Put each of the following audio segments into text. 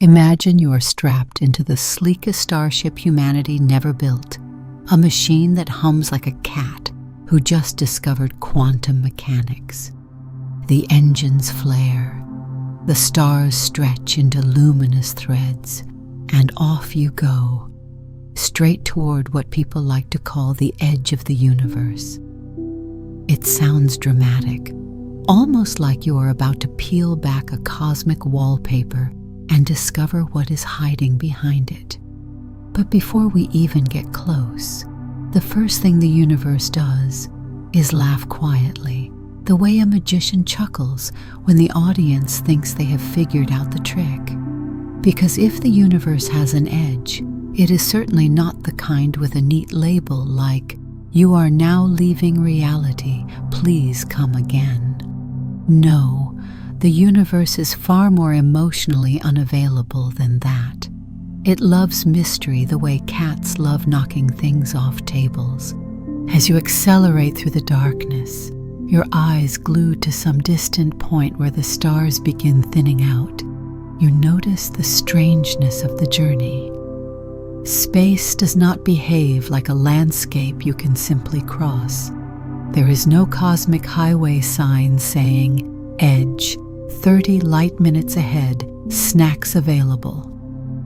Imagine you are strapped into the sleekest starship humanity never built, a machine that hums like a cat who just discovered quantum mechanics. The engines flare, the stars stretch into luminous threads, and off you go, straight toward what people like to call the edge of the universe. It sounds dramatic, almost like you are about to peel back a cosmic wallpaper and discover what is hiding behind it. But before we even get close, the first thing the universe does is laugh quietly, the way a magician chuckles when the audience thinks they have figured out the trick. Because if the universe has an edge, it is certainly not the kind with a neat label like, "You are now leaving reality, please come again." No, the universe is far more emotionally unavailable than that. It loves mystery the way cats love knocking things off tables. As you accelerate through the darkness, your eyes glued to some distant point where the stars begin thinning out, you notice the strangeness of the journey. Space does not behave like a landscape you can simply cross. There is no cosmic highway sign saying, "Edge, 30 light minutes ahead, snacks available."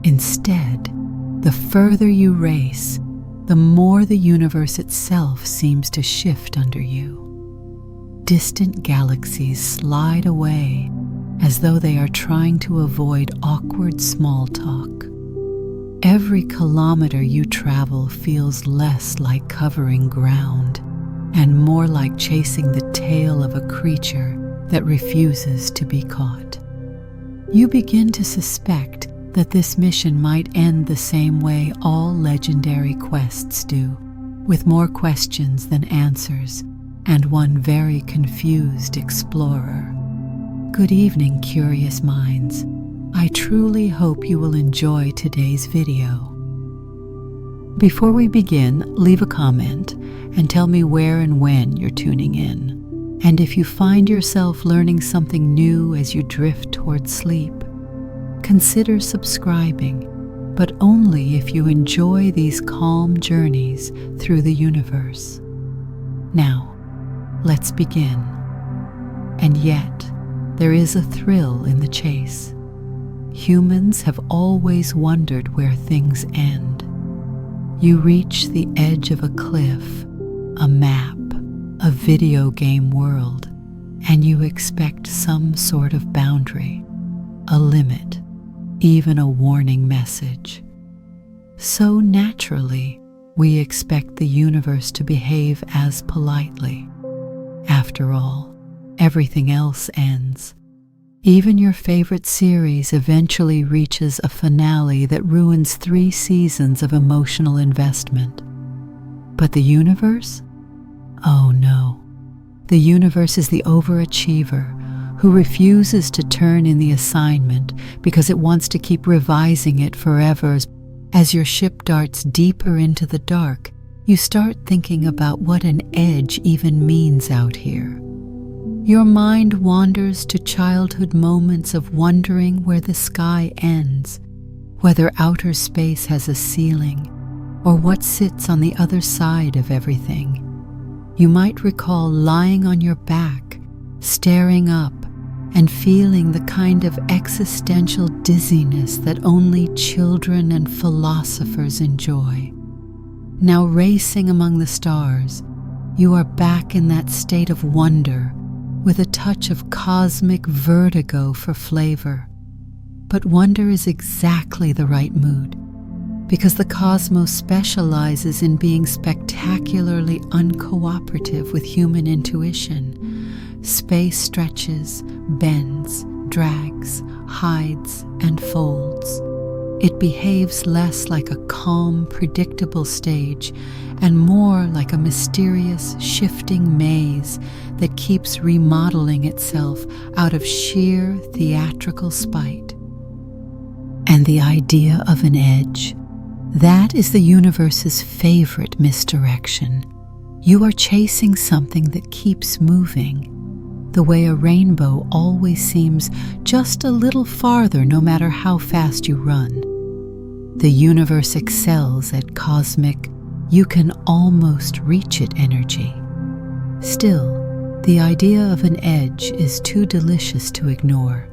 Instead, the further you race, the more the universe itself seems to shift under you. Distant galaxies slide away as though they are trying to avoid awkward small talk. Every kilometer you travel feels less like covering ground and more like chasing the tail of a creature that refuses to be caught. You begin to suspect that this mission might end the same way all legendary quests do, with more questions than answers, and one very confused explorer. Good evening, curious minds. I truly hope you will enjoy today's video. Before we begin, leave a comment and tell me where and when you're tuning in. And if you find yourself learning something new as you drift towards sleep, consider subscribing, but only if you enjoy these calm journeys through the universe. Now, let's begin. And yet, there is a thrill in the chase. Humans have always wondered where things end. You reach the edge of a cliff, a map, a video game world, and you expect some sort of boundary, a limit, even a warning message. So naturally, we expect the universe to behave as politely. After all, everything else ends. Even your favorite series eventually reaches a finale that ruins 3 seasons of emotional investment. But the universe? Oh no. The universe is the overachiever who refuses to turn in the assignment because it wants to keep revising it forever. As your ship darts deeper into the dark, you start thinking about what an edge even means out here. Your mind wanders to childhood moments of wondering where the sky ends, whether outer space has a ceiling, or what sits on the other side of everything. You might recall lying on your back, staring up, and feeling the kind of existential dizziness that only children and philosophers enjoy. Now racing among the stars, you are back in that state of wonder, with a touch of cosmic vertigo for flavor. But wonder is exactly the right mood, because the cosmos specializes in being spectacularly uncooperative with human intuition. Space stretches, bends, drags, hides, and folds. It behaves less like a calm, predictable stage and more like a mysterious, shifting maze that keeps remodeling itself out of sheer theatrical spite. And the idea of an edge, that is the universe's favorite misdirection. You are chasing something that keeps moving, the way a rainbow always seems just a little farther no matter how fast you run. The universe excels at cosmic, you can almost reach it energy. Still, the idea of an edge is too delicious to ignore.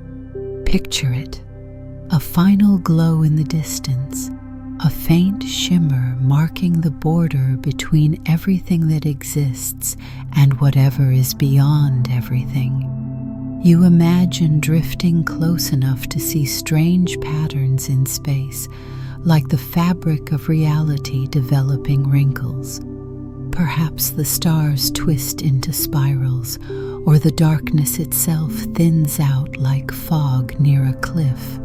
Picture it, a final glow in the distance, a faint shimmer marking the border between everything that exists and whatever is beyond everything. You imagine drifting close enough to see strange patterns in space, like the fabric of reality developing wrinkles. Perhaps the stars twist into spirals, or the darkness itself thins out like fog near a cliff.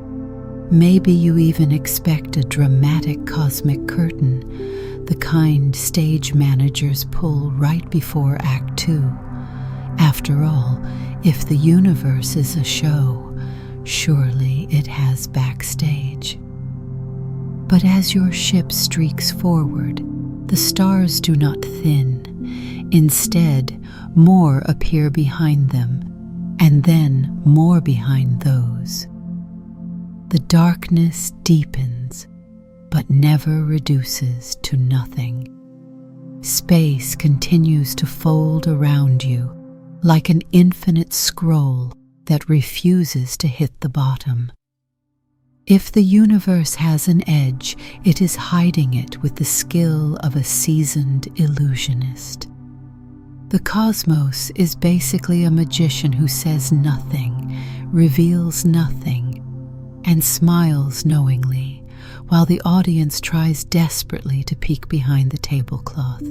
Maybe you even expect a dramatic cosmic curtain, the kind stage managers pull right before Act 2. After all, if the universe is a show, surely it has backstage. But as your ship streaks forward, the stars do not thin. Instead, more appear behind them, and then more behind those. The darkness deepens, but never reduces to nothing. Space continues to fold around you, like an infinite scroll that refuses to hit the bottom. If the universe has an edge, it is hiding it with the skill of a seasoned illusionist. The cosmos is basically a magician who says nothing, reveals nothing, and smiles knowingly, while the audience tries desperately to peek behind the tablecloth.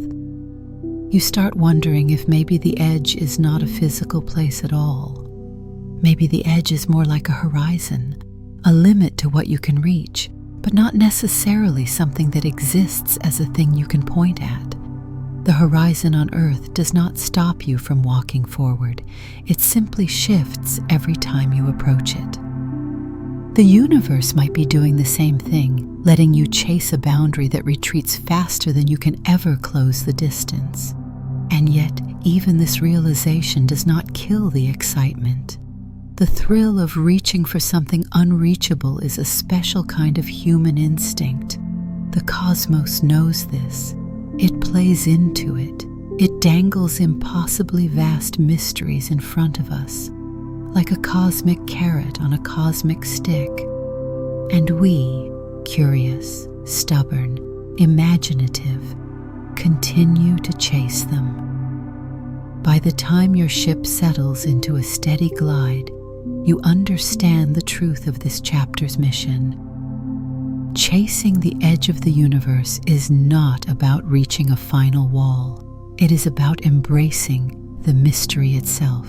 You start wondering if maybe the edge is not a physical place at all. Maybe the edge is more like a horizon, a limit to what you can reach, but not necessarily something that exists as a thing you can point at. The horizon on Earth does not stop you from walking forward. It simply shifts every time you approach it. The universe might be doing the same thing, letting you chase a boundary that retreats faster than you can ever close the distance. And yet, even this realization does not kill the excitement. The thrill of reaching for something unreachable is a special kind of human instinct. The cosmos knows this. It plays into it. It dangles impossibly vast mysteries in front of us, like a cosmic carrot on a cosmic stick. And we, curious, stubborn, imaginative, continue to chase them. By the time your ship settles into a steady glide, you understand the truth of this chapter's mission. Chasing the edge of the universe is not about reaching a final wall. It is about embracing the mystery itself.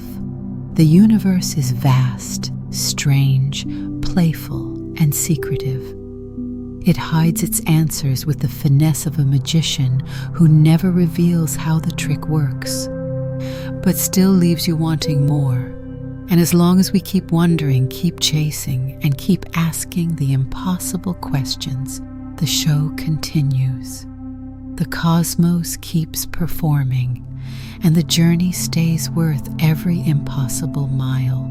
The universe is vast, strange, playful, and secretive. It hides its answers with the finesse of a magician who never reveals how the trick works, but still leaves you wanting more. And as long as we keep wondering, keep chasing, and keep asking the impossible questions, the show continues. The cosmos keeps performing, and the journey stays worth every impossible mile.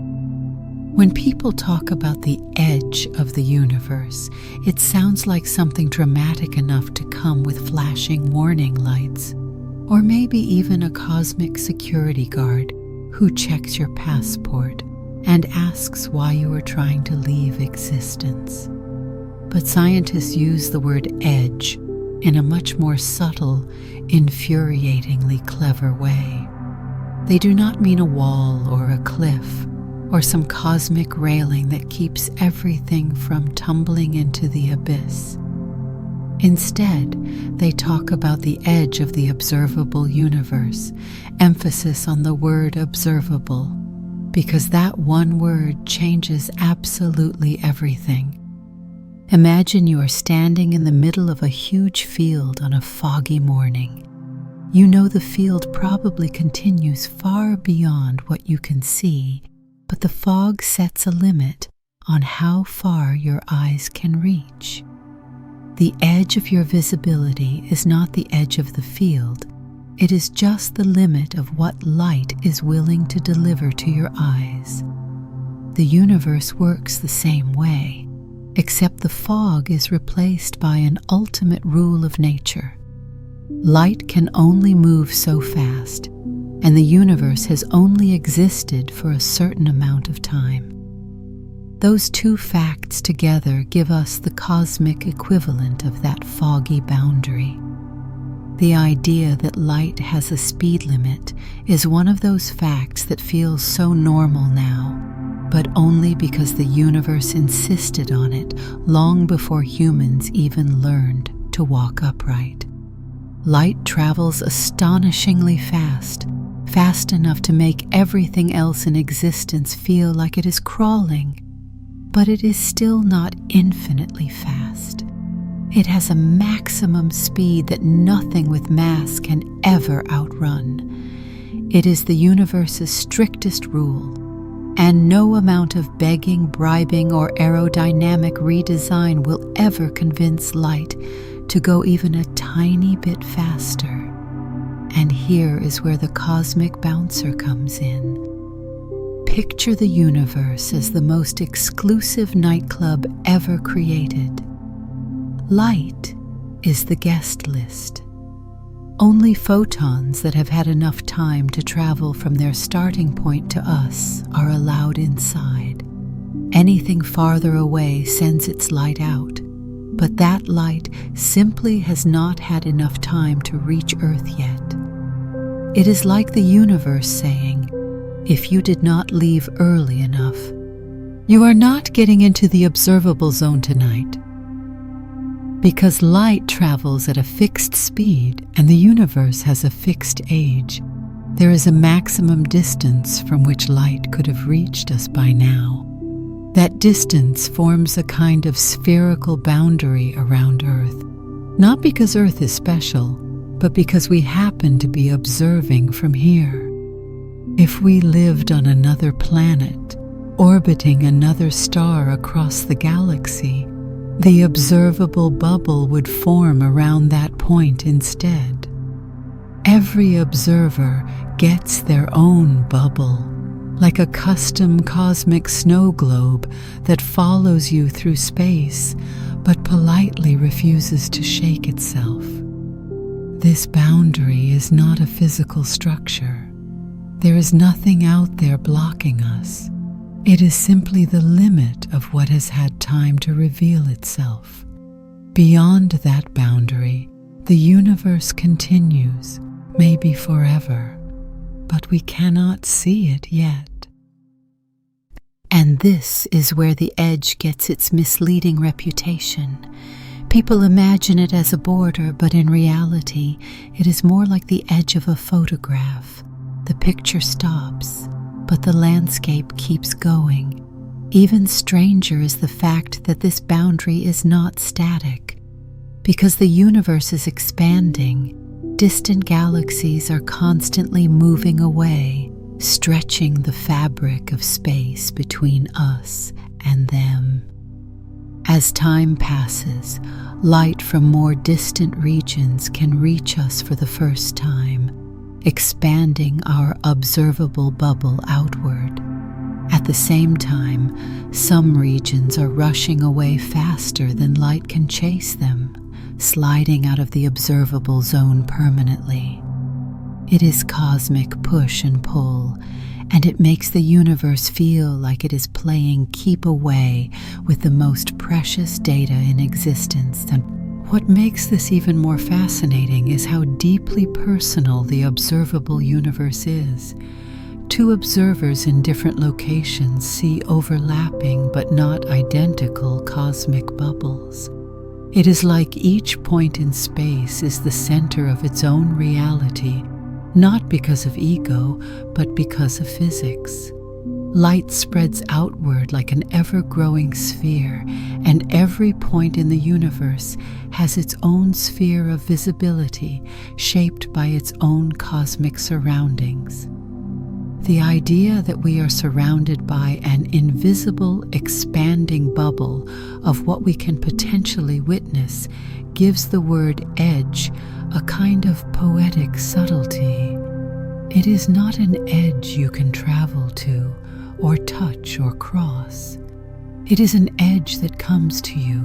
When people talk about the edge of the universe, it sounds like something dramatic enough to come with flashing warning lights, or maybe even a cosmic security guard who checks your passport and asks why you are trying to leave existence. But scientists use the word edge in a much more subtle, infuriatingly clever way. They do not mean a wall or a cliff or some cosmic railing that keeps everything from tumbling into the abyss. Instead, they talk about the edge of the observable universe, emphasis on the word observable, because that one word changes absolutely everything. Imagine you are standing in the middle of a huge field on a foggy morning. You know the field probably continues far beyond what you can see, but the fog sets a limit on how far your eyes can reach. The edge of your visibility is not the edge of the field, It is just the limit of what light is willing to deliver to your eyes. The universe works the same way, except the fog is replaced by an ultimate rule of nature. Light can only move so fast, and the universe has only existed for a certain amount of time. Those two facts together give us the cosmic equivalent of that foggy boundary. The idea that light has a speed limit is one of those facts that feels so normal now, but only because the universe insisted on it long before humans even learned to walk upright. Light travels astonishingly fast, fast enough to make everything else in existence feel like it is crawling, but it is still not infinitely fast. It has a maximum speed that nothing with mass can ever outrun. It is the universe's strictest rule, and no amount of begging, bribing, or aerodynamic redesign will ever convince light to go even a tiny bit faster. And here is where the cosmic bouncer comes in. Picture the universe as the most exclusive nightclub ever created. Light is the guest list. Only photons that have had enough time to travel from their starting point to us are allowed inside. Anything farther away sends its light out, but that light simply has not had enough time to reach Earth yet. It is like the universe saying, if you did not leave early enough, you are not getting into the observable zone tonight. Because light travels at a fixed speed and the universe has a fixed age, there is a maximum distance from which light could have reached us by now. That distance forms a kind of spherical boundary around Earth, not because Earth is special, but because we happen to be observing from here. If we lived on another planet, orbiting another star across the galaxy, the observable bubble would form around that point instead. Every observer gets their own bubble, like a custom cosmic snow globe that follows you through space, but politely refuses to shake itself. This boundary is not a physical structure. There is nothing out there blocking us. It is simply the limit of what has had time to reveal itself. Beyond that boundary, the universe continues, maybe forever, but we cannot see it yet. And this is where the edge gets its misleading reputation. People imagine it as a border, but in reality, it is more like the edge of a photograph. The picture stops, but the landscape keeps going. Even stranger is the fact that this boundary is not static. Because the universe is expanding, distant galaxies are constantly moving away, stretching the fabric of space between us and them. As time passes, light from more distant regions can reach us for the first time, expanding our observable bubble outward. At the same time, some regions are rushing away faster than light can chase them, sliding out of the observable zone permanently. It is cosmic push and pull, and it makes the universe feel like it is playing keep away with the most precious data in existence. And what makes this even more fascinating is how deeply personal the observable universe is. Two observers in different locations see overlapping but not identical cosmic bubbles. It is like each point in space is the center of its own reality, not because of ego, but because of physics. Light spreads outward like an ever-growing sphere, and every point in the universe has its own sphere of visibility, shaped by its own cosmic surroundings. The idea that we are surrounded by an invisible, expanding bubble of what we can potentially witness gives the word edge a kind of poetic subtlety. It is not an edge you can travel to, or touch or cross. It is an edge that comes to you,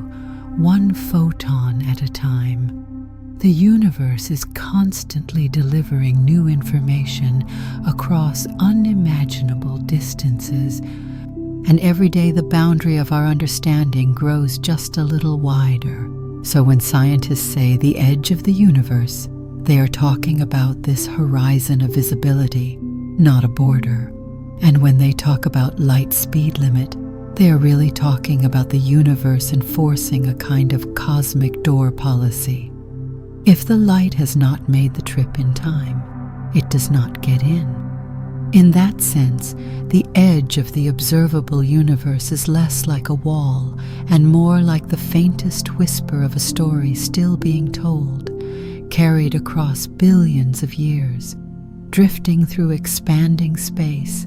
one photon at a time. The universe is constantly delivering new information across unimaginable distances, and every day the boundary of our understanding grows just a little wider. So when scientists say the edge of the universe, they are talking about this horizon of visibility, not a border. And when they talk about light speed limit, they are really talking about the universe enforcing a kind of cosmic door policy. If the light has not made the trip in time, it does not get in. In that sense, the edge of the observable universe is less like a wall and more like the faintest whisper of a story still being told, carried across billions of years, drifting through expanding space,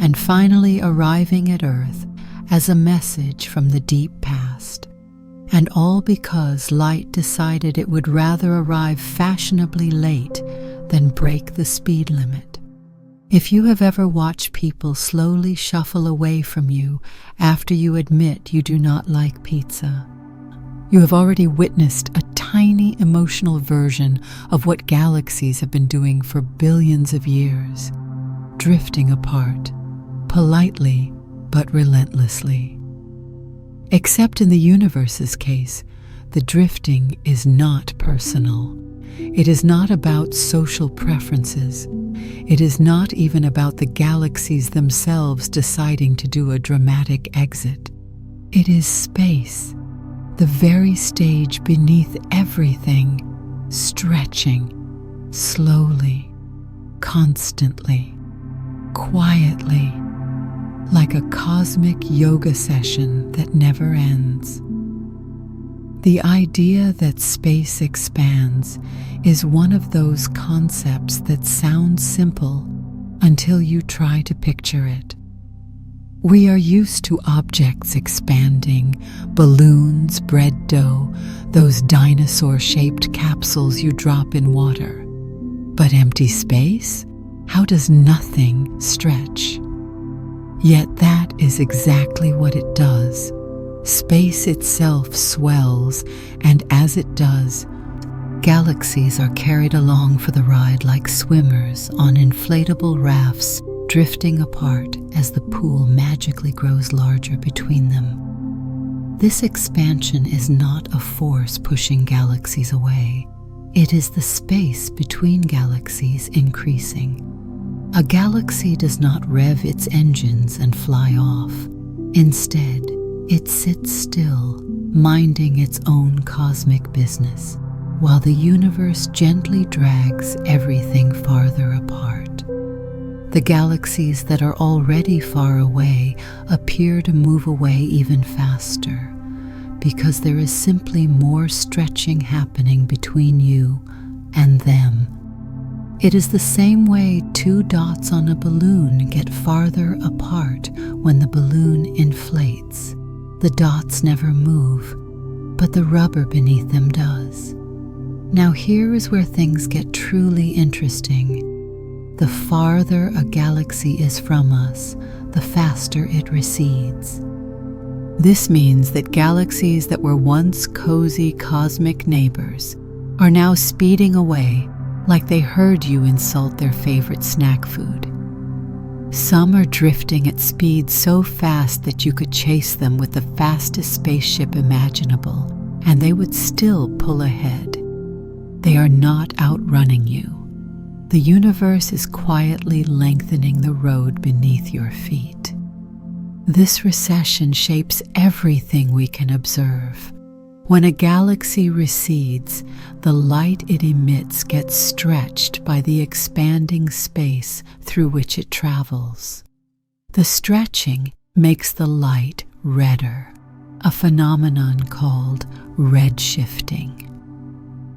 and finally arriving at Earth as a message from the deep past. And all because light decided it would rather arrive fashionably late than break the speed limit. If you have ever watched people slowly shuffle away from you after you admit you do not like pizza, you have already witnessed a tiny emotional version of what galaxies have been doing for billions of years, drifting apart, politely but relentlessly. Except in the universe's case, the drifting is not personal. It is not about social preferences. It is not even about the galaxies themselves deciding to do a dramatic exit. It is space, the very stage beneath everything, stretching, slowly, constantly, quietly, like a cosmic yoga session that never ends. The idea that space expands is one of those concepts that sounds simple until you try to picture it. We are used to objects expanding, balloons, bread dough, those dinosaur-shaped capsules you drop in water. But empty space? How does nothing stretch? Yet that is exactly what it does. Space itself swells, and as it does, galaxies are carried along for the ride like swimmers on inflatable rafts, drifting apart as the pool magically grows larger between them. This expansion is not a force pushing galaxies away. It is the space between galaxies increasing. A galaxy does not rev its engines and fly off. Instead, it sits still, minding its own cosmic business, while the universe gently drags everything farther apart. The galaxies that are already far away appear to move away even faster, because there is simply more stretching happening between you and them. It is the same way two dots on a balloon get farther apart when the balloon inflates. The dots never move, but the rubber beneath them does. Now here is where things get truly interesting. The farther a galaxy is from us, the faster it recedes. This means that galaxies that were once cozy cosmic neighbors are now speeding away like they heard you insult their favorite snack food. Some are drifting at speeds so fast that you could chase them with the fastest spaceship imaginable, and they would still pull ahead. They are not outrunning you. The universe is quietly lengthening the road beneath your feet. This recession shapes everything we can observe. When a galaxy recedes, the light it emits gets stretched by the expanding space through which it travels. The stretching makes the light redder, a phenomenon called redshifting.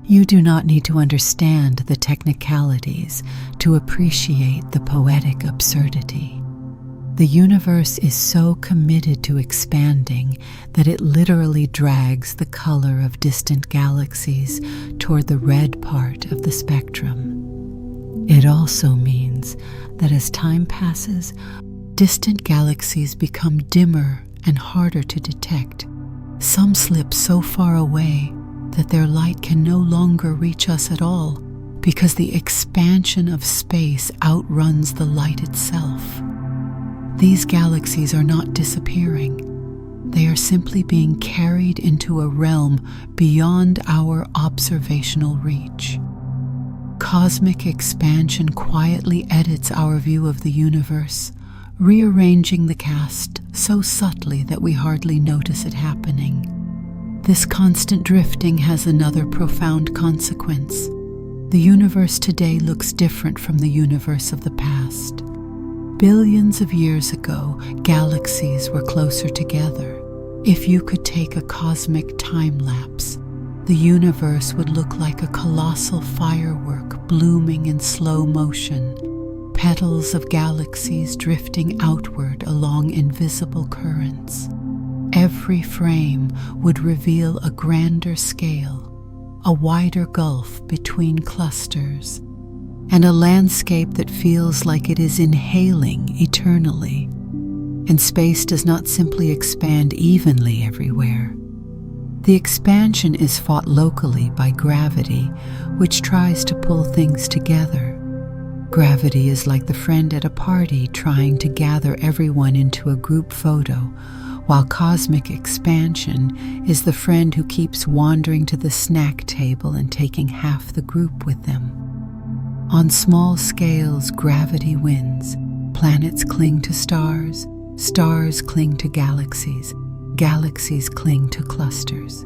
You do not need to understand the technicalities to appreciate the poetic absurdity. The universe is so committed to expanding that it literally drags the color of distant galaxies toward the red part of the spectrum. It also means that as time passes, distant galaxies become dimmer and harder to detect. Some slip so far away that their light can no longer reach us at all because the expansion of space outruns the light itself. These galaxies are not disappearing. They are simply being carried into a realm beyond our observational reach. Cosmic expansion quietly edits our view of the universe, rearranging the cast so subtly that we hardly notice it happening. This constant drifting has another profound consequence. The universe today looks different from the universe of the past. Billions of years ago, galaxies were closer together. If you could take a cosmic time lapse, the universe would look like a colossal firework blooming in slow motion, petals of galaxies drifting outward along invisible currents. Every frame would reveal a grander scale, a wider gulf between clusters, and a landscape that feels like it is inhaling eternally. And space does not simply expand evenly everywhere. The expansion is fought locally by gravity, which tries to pull things together. Gravity is like the friend at a party trying to gather everyone into a group photo, while cosmic expansion is the friend who keeps wandering to the snack table and taking half the group with them. On small scales, gravity wins. Planets cling to stars, stars cling to galaxies, galaxies cling to clusters.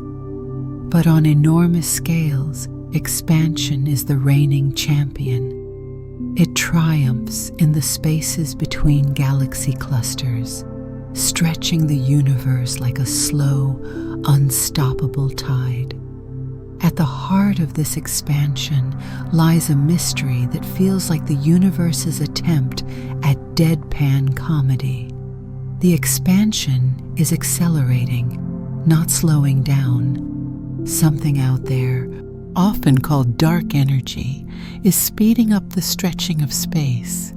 But on enormous scales, expansion is the reigning champion. It triumphs in the spaces between galaxy clusters, stretching the universe like a slow, unstoppable tide. At the heart of this expansion lies a mystery that feels like the universe's attempt at deadpan comedy. The expansion is accelerating, not slowing down. Something out there, often called dark energy, is speeding up the stretching of space.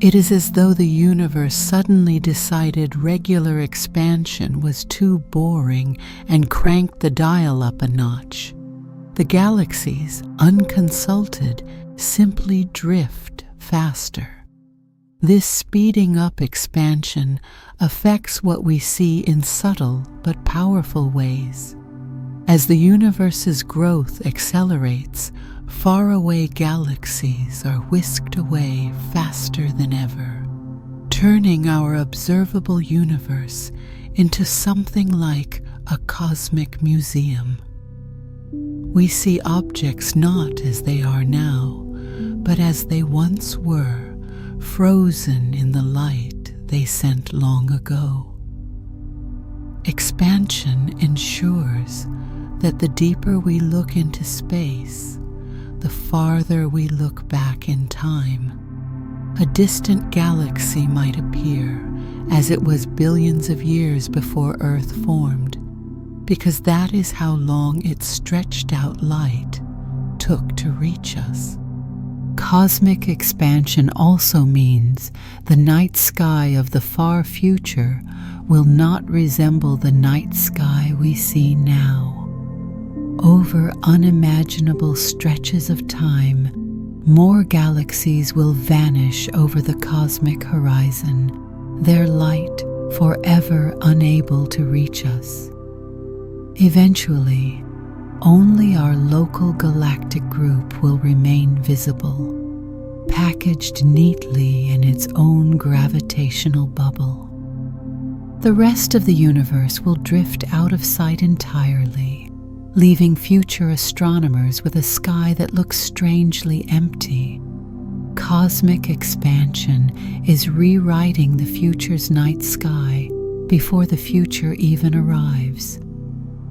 It is as though the universe suddenly decided regular expansion was too boring and cranked the dial up a notch. The galaxies, unconsulted, simply drift faster. This speeding up expansion affects what we see in subtle but powerful ways. As the universe's growth accelerates, faraway galaxies are whisked away faster than ever, turning our observable universe into something like a cosmic museum. We see objects not as they are now, but as they once were, frozen in the light they sent long ago. Expansion ensures that the deeper we look into space, the farther we look back in time. A distant galaxy might appear as it was billions of years before Earth formed, because that is how long its stretched out light took to reach us. Cosmic expansion also means the night sky of the far future will not resemble the night sky we see now. Over unimaginable stretches of time, more galaxies will vanish over the cosmic horizon, their light forever unable to reach us. Eventually, only our local galactic group will remain visible, packaged neatly in its own gravitational bubble. The rest of the universe will drift out of sight entirely, leaving future astronomers with a sky that looks strangely empty. Cosmic expansion is rewriting the future's night sky before the future even arrives.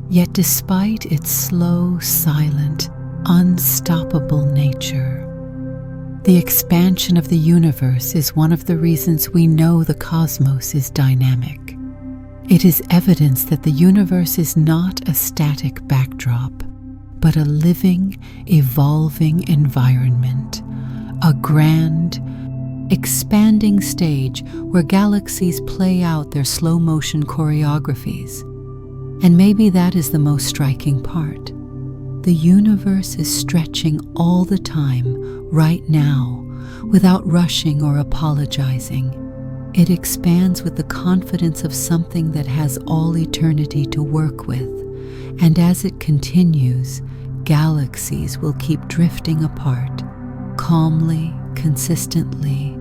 Yet despite its slow, silent, unstoppable nature. The expansion of the universe is one of the reasons we know the cosmos is dynamic. It is evidence that the universe is not a static backdrop, but a living, evolving environment, a grand, expanding stage where galaxies play out their slow-motion choreographies. And maybe that is the most striking part. The universe is stretching all the time, right now, without rushing or apologizing. It expands with the confidence of something that has all eternity to work with. And as it continues, galaxies will keep drifting apart, calmly, consistently,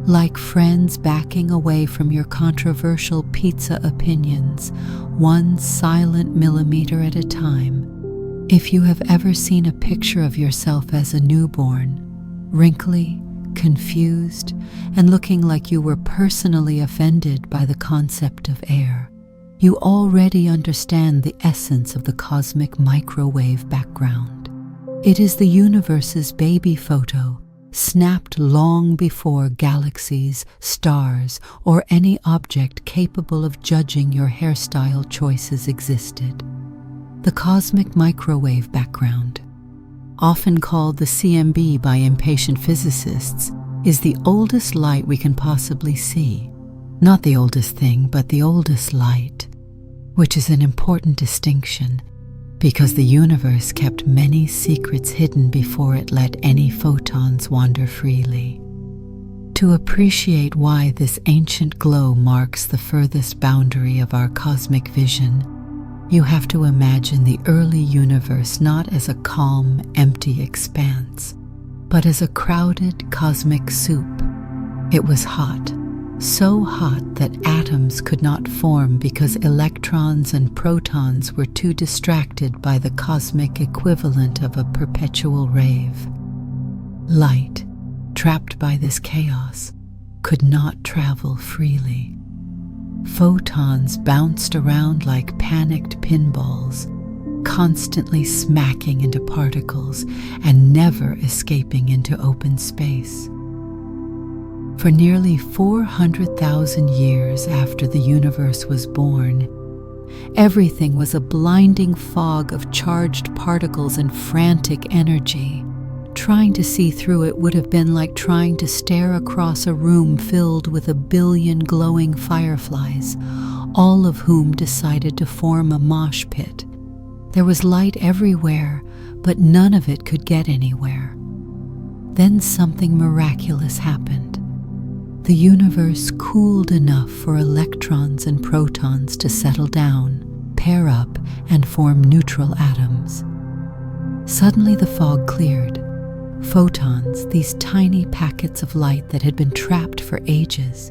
like friends backing away from your controversial pizza opinions, one silent millimeter at a time. If you have ever seen a picture of yourself as a newborn, wrinkly, confused, and looking like you were personally offended by the concept of air, you already understand the essence of the cosmic microwave background. It is the universe's baby photo, snapped long before galaxies, stars, or any object capable of judging your hairstyle choices existed. The cosmic microwave background, often called the CMB by impatient physicists, is the oldest light we can possibly see. Not the oldest thing, but the oldest light, which is an important distinction because the universe kept many secrets hidden before it let any photons wander freely. To appreciate why this ancient glow marks the furthest boundary of our cosmic vision, you have to imagine the early universe not as a calm, empty expanse, but as a crowded cosmic soup. It was hot, so hot that atoms could not form because electrons and protons were too distracted by the cosmic equivalent of a perpetual rave. Light, trapped by this chaos, could not travel freely. Photons bounced around like panicked pinballs, constantly smacking into particles and never escaping into open space. For nearly 400,000 years after the universe was born, everything was a blinding fog of charged particles and frantic energy. Trying to see through it would have been like trying to stare across a room filled with a billion glowing fireflies, all of whom decided to form a mosh pit. There was light everywhere, but none of it could get anywhere. Then something miraculous happened. The universe cooled enough for electrons and protons to settle down, pair up, and form neutral atoms. Suddenly the fog cleared. Photons, these tiny packets of light that had been trapped for ages,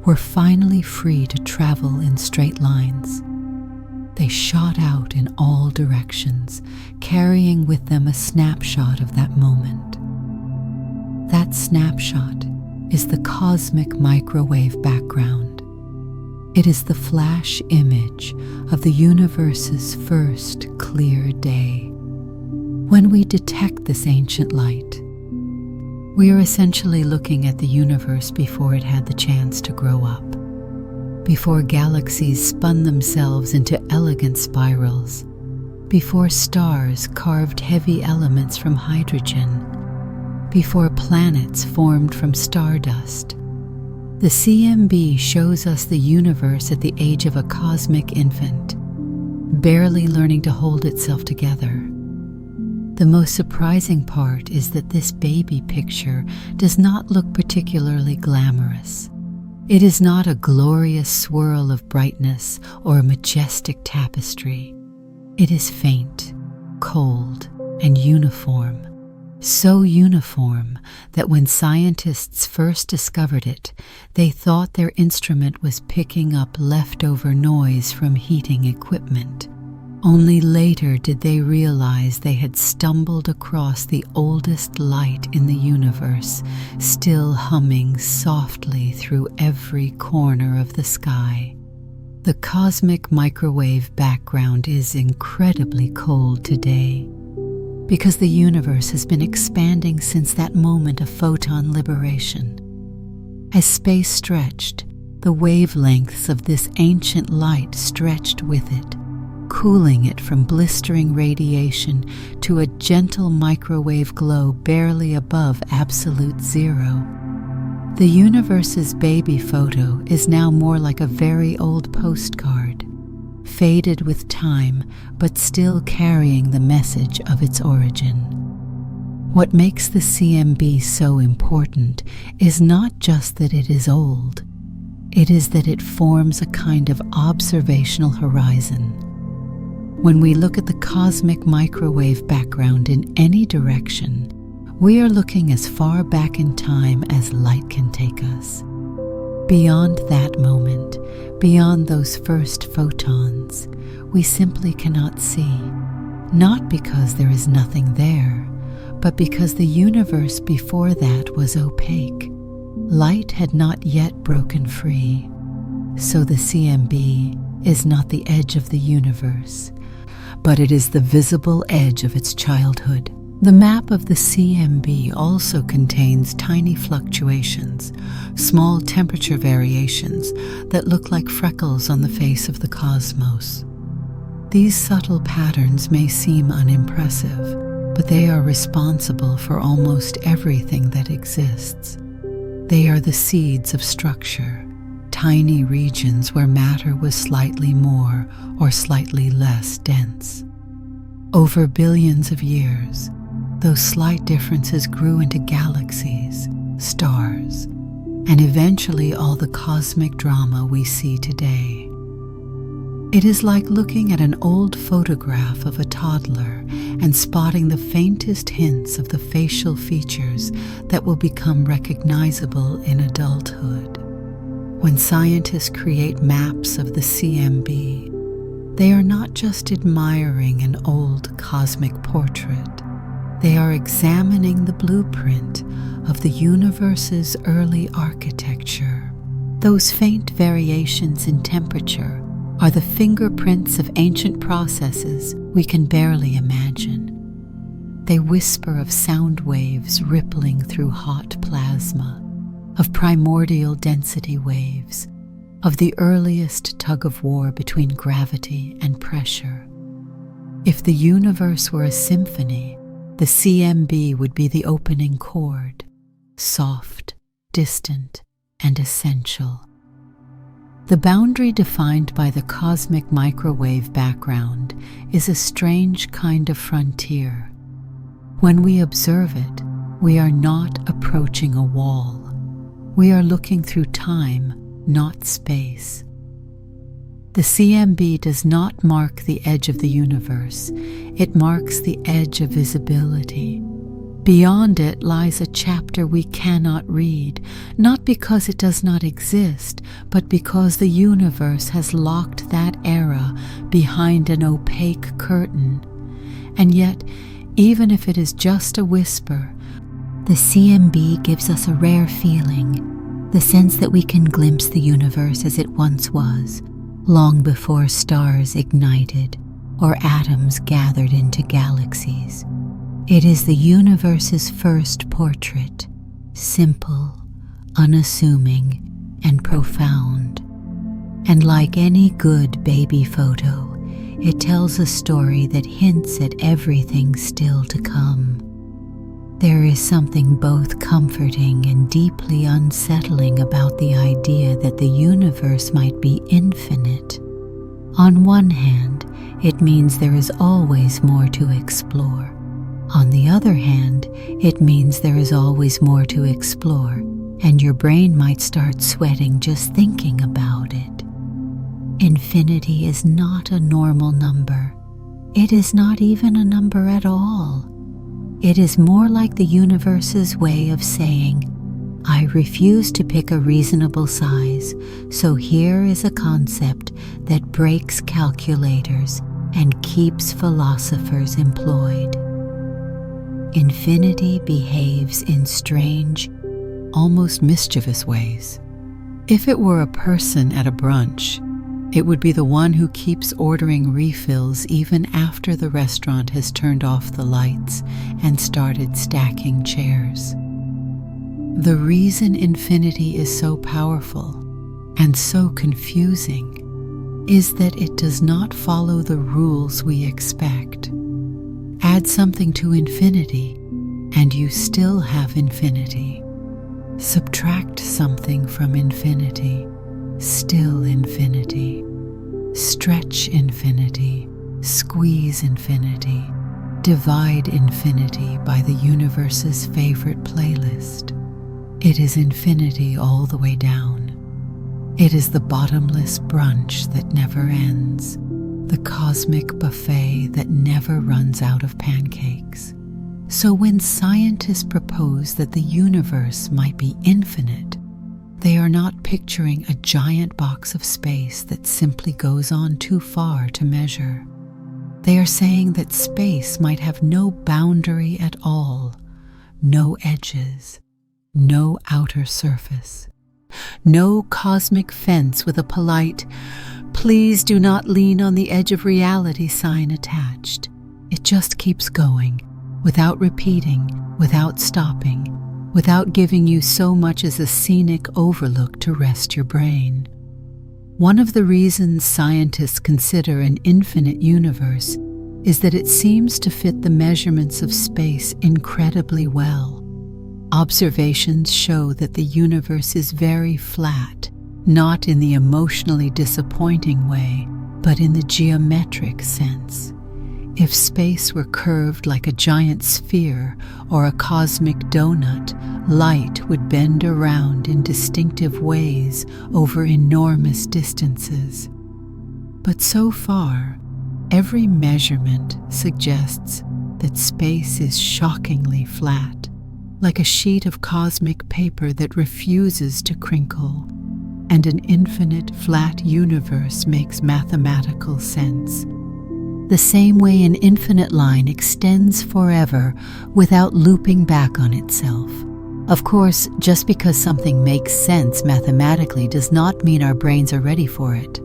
were finally free to travel in straight lines. They shot out in all directions, carrying with them a snapshot of that moment. That snapshot is the cosmic microwave background. It is the flash image of the universe's first clear day. When we detect this ancient light, we are essentially looking at the universe before it had the chance to grow up, before galaxies spun themselves into elegant spirals, before stars carved heavy elements from hydrogen, before planets formed from stardust. The CMB shows us the universe at the age of a cosmic infant, barely learning to hold itself together. The most surprising part is that this baby picture does not look particularly glamorous. It is not a glorious swirl of brightness or a majestic tapestry. It is faint, cold, and uniform. So uniform that when scientists first discovered it, they thought their instrument was picking up leftover noise from heating equipment. Only later did they realize they had stumbled across the oldest light in the universe, still humming softly through every corner of the sky. The cosmic microwave background is incredibly cold today. because the universe has been expanding since that moment of photon liberation. As space stretched, the wavelengths of this ancient light stretched with it, cooling it from blistering radiation to a gentle microwave glow barely above absolute zero. The universe's baby photo is now more like a very old postcard, faded with time but still carrying the message of its origin. What makes the CMB so important is not just that it is old, it is that it forms a kind of observational horizon. When we look at the cosmic microwave background in any direction, we are looking as far back in time as light can take us. Beyond that moment, beyond those first photons, we simply cannot see, not because there is nothing there, but because the universe before that was opaque. Light had not yet broken free, so the CMB is not the edge of the universe, but it is the visible edge of its childhood. The map of the CMB also contains tiny fluctuations, small temperature variations that look like freckles on the face of the cosmos. These subtle patterns may seem unimpressive, but they are responsible for almost everything that exists. They are the seeds of structure, tiny regions where matter was slightly more or slightly less dense. Over billions of years, those slight differences grew into galaxies, stars, and eventually all the cosmic drama we see today. It is like looking at an old photograph of a toddler and spotting the faintest hints of the facial features that will become recognizable in adulthood. When scientists create maps of the CMB, they are not just admiring an old cosmic portrait. They are examining the blueprint of the universe's early architecture. Those faint variations in temperature are the fingerprints of ancient processes we can barely imagine. They whisper of sound waves rippling through hot plasma, of primordial density waves, of the earliest tug-of-war between gravity and pressure. If the universe were a symphony, the CMB would be the opening chord, soft, distant, and essential. The boundary defined by the cosmic microwave background is a strange kind of frontier. When we observe it, we are not approaching a wall. We are looking through time, not space. The CMB does not mark the edge of the universe. It marks the edge of visibility. Beyond it lies a chapter we cannot read, not because it does not exist, but because the universe has locked that era behind an opaque curtain. And yet, even if it is just a whisper, the CMB gives us a rare feeling, the sense that we can glimpse the universe as it once was, long before stars ignited or atoms gathered into galaxies. It is the universe's first portrait, simple, unassuming, and profound. And like any good baby photo, it tells a story that hints at everything still to come. There is something both comforting and deeply unsettling about the idea that the universe might be infinite. On one hand, it means there is always more to explore. On the other hand, it means there is always more to explore, and your brain might start sweating just thinking about it. Infinity is not a normal number. It is not even a number at all. It is more like the universe's way of saying, I refuse to pick a reasonable size, so here is a concept that breaks calculators and keeps philosophers employed. Infinity behaves in strange, almost mischievous ways. If it were a person at a brunch, It would be the one who keeps ordering refills even after the restaurant has turned off the lights and started stacking chairs. The reason infinity is so powerful and so confusing is that it does not follow the rules we expect. Add something to infinity, and you still have infinity. Subtract something from infinity, still infinity. Stretch infinity, squeeze infinity, divide infinity by the universe's favorite playlist. It is infinity all the way down. It is the bottomless brunch that never ends, the cosmic buffet that never runs out of pancakes. So when scientists propose that the universe might be infinite, they are not picturing a giant box of space that simply goes on too far to measure. They are saying that space might have no boundary at all, no edges, no outer surface. No cosmic fence with a polite, "Please do not lean on the edge of reality" sign attached. It just keeps going, without repeating, without stopping, without giving you so much as a scenic overlook to rest your brain. One of the reasons scientists consider an infinite universe is that it seems to fit the measurements of space incredibly well. Observations show that the universe is very flat, not in the emotionally disappointing way, but in the geometric sense. If space were curved like a giant sphere or a cosmic donut, light would bend around in distinctive ways over enormous distances. But so far, every measurement suggests that space is shockingly flat, like a sheet of cosmic paper that refuses to crinkle, and an infinite flat universe makes mathematical sense. The same way an infinite line extends forever without looping back on itself. Of course, just because something makes sense mathematically does not mean our brains are ready for it.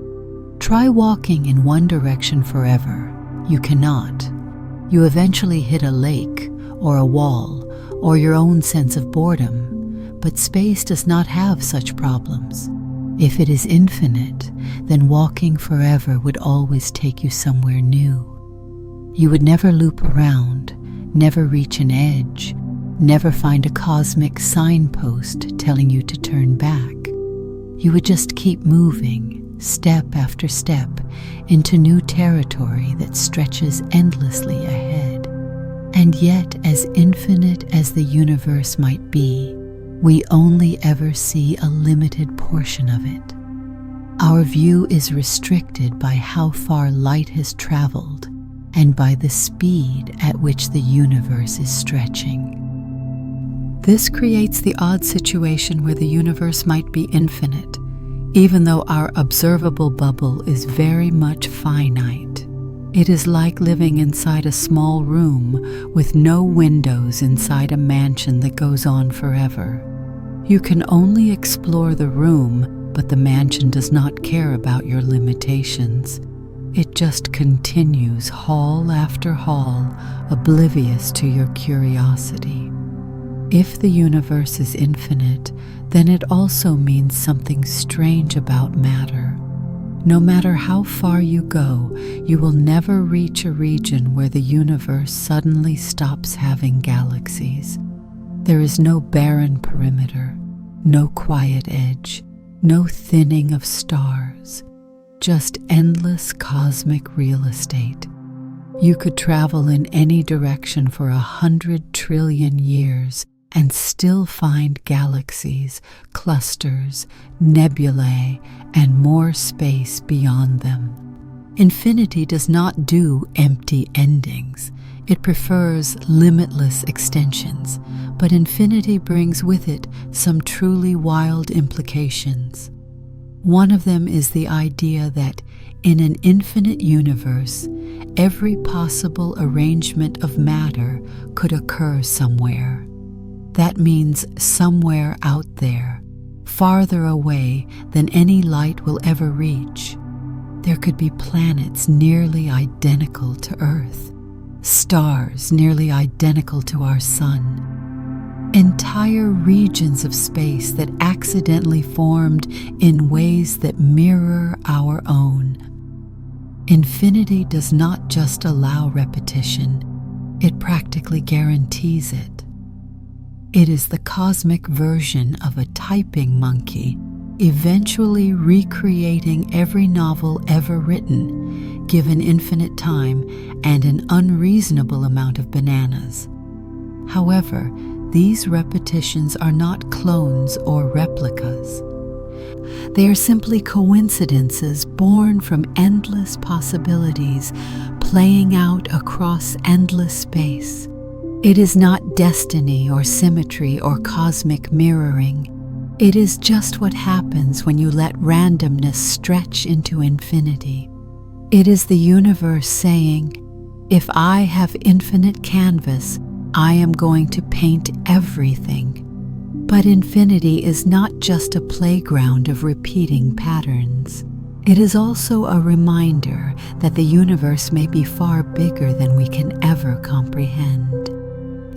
Try walking in one direction forever. You cannot. You eventually hit a lake or a wall or your own sense of boredom, but space does not have such problems. If it is infinite, then walking forever would always take you somewhere new. You would never loop around, never reach an edge, never find a cosmic signpost telling you to turn back. You would just keep moving, step after step, into new territory that stretches endlessly ahead. And yet, as infinite as the universe might be, we only ever see a limited portion of it. Our view is restricted by how far light has traveled and by the speed at which the universe is stretching. This creates the odd situation where the universe might be infinite, even though our observable bubble is very much finite. It is like living inside a small room with no windows inside a mansion that goes on forever. You can only explore the room, but the mansion does not care about your limitations. It just continues hall after hall, oblivious to your curiosity. If the universe is infinite, then it also means something strange about matter. No matter how far you go, you will never reach a region where the universe suddenly stops having galaxies. There is no barren perimeter, no quiet edge, no thinning of stars, just endless cosmic real estate. You could travel in any direction for 100 trillion years and still find galaxies, clusters, nebulae, and more space beyond them. Infinity does not do empty endings. It prefers limitless extensions, but infinity brings with it some truly wild implications. One of them is the idea that in an infinite universe, every possible arrangement of matter could occur somewhere. That means somewhere out there, farther away than any light will ever reach. There could be planets nearly identical to Earth, stars nearly identical to our Sun, entire regions of space that accidentally formed in ways that mirror our own. Infinity does not just allow repetition, it practically guarantees it. It is the cosmic version of a typing monkey, eventually recreating every novel ever written, given infinite time and an unreasonable amount of bananas. However, these repetitions are not clones or replicas. They are simply coincidences born from endless possibilities playing out across endless space. It is not destiny or symmetry or cosmic mirroring. It is just what happens when you let randomness stretch into infinity. It is the universe saying, if I have infinite canvas, I am going to paint everything. But infinity is not just a playground of repeating patterns. It is also a reminder that the universe may be far bigger than we can ever comprehend.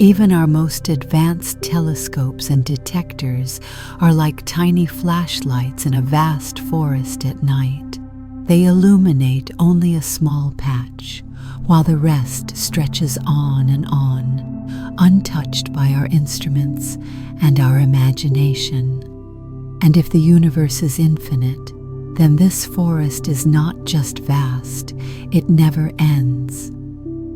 Even our most advanced telescopes and detectors are like tiny flashlights in a vast forest at night. They illuminate only a small patch, while the rest stretches on and on, untouched by our instruments and our imagination. And if the universe is infinite, then this forest is not just vast, it never ends.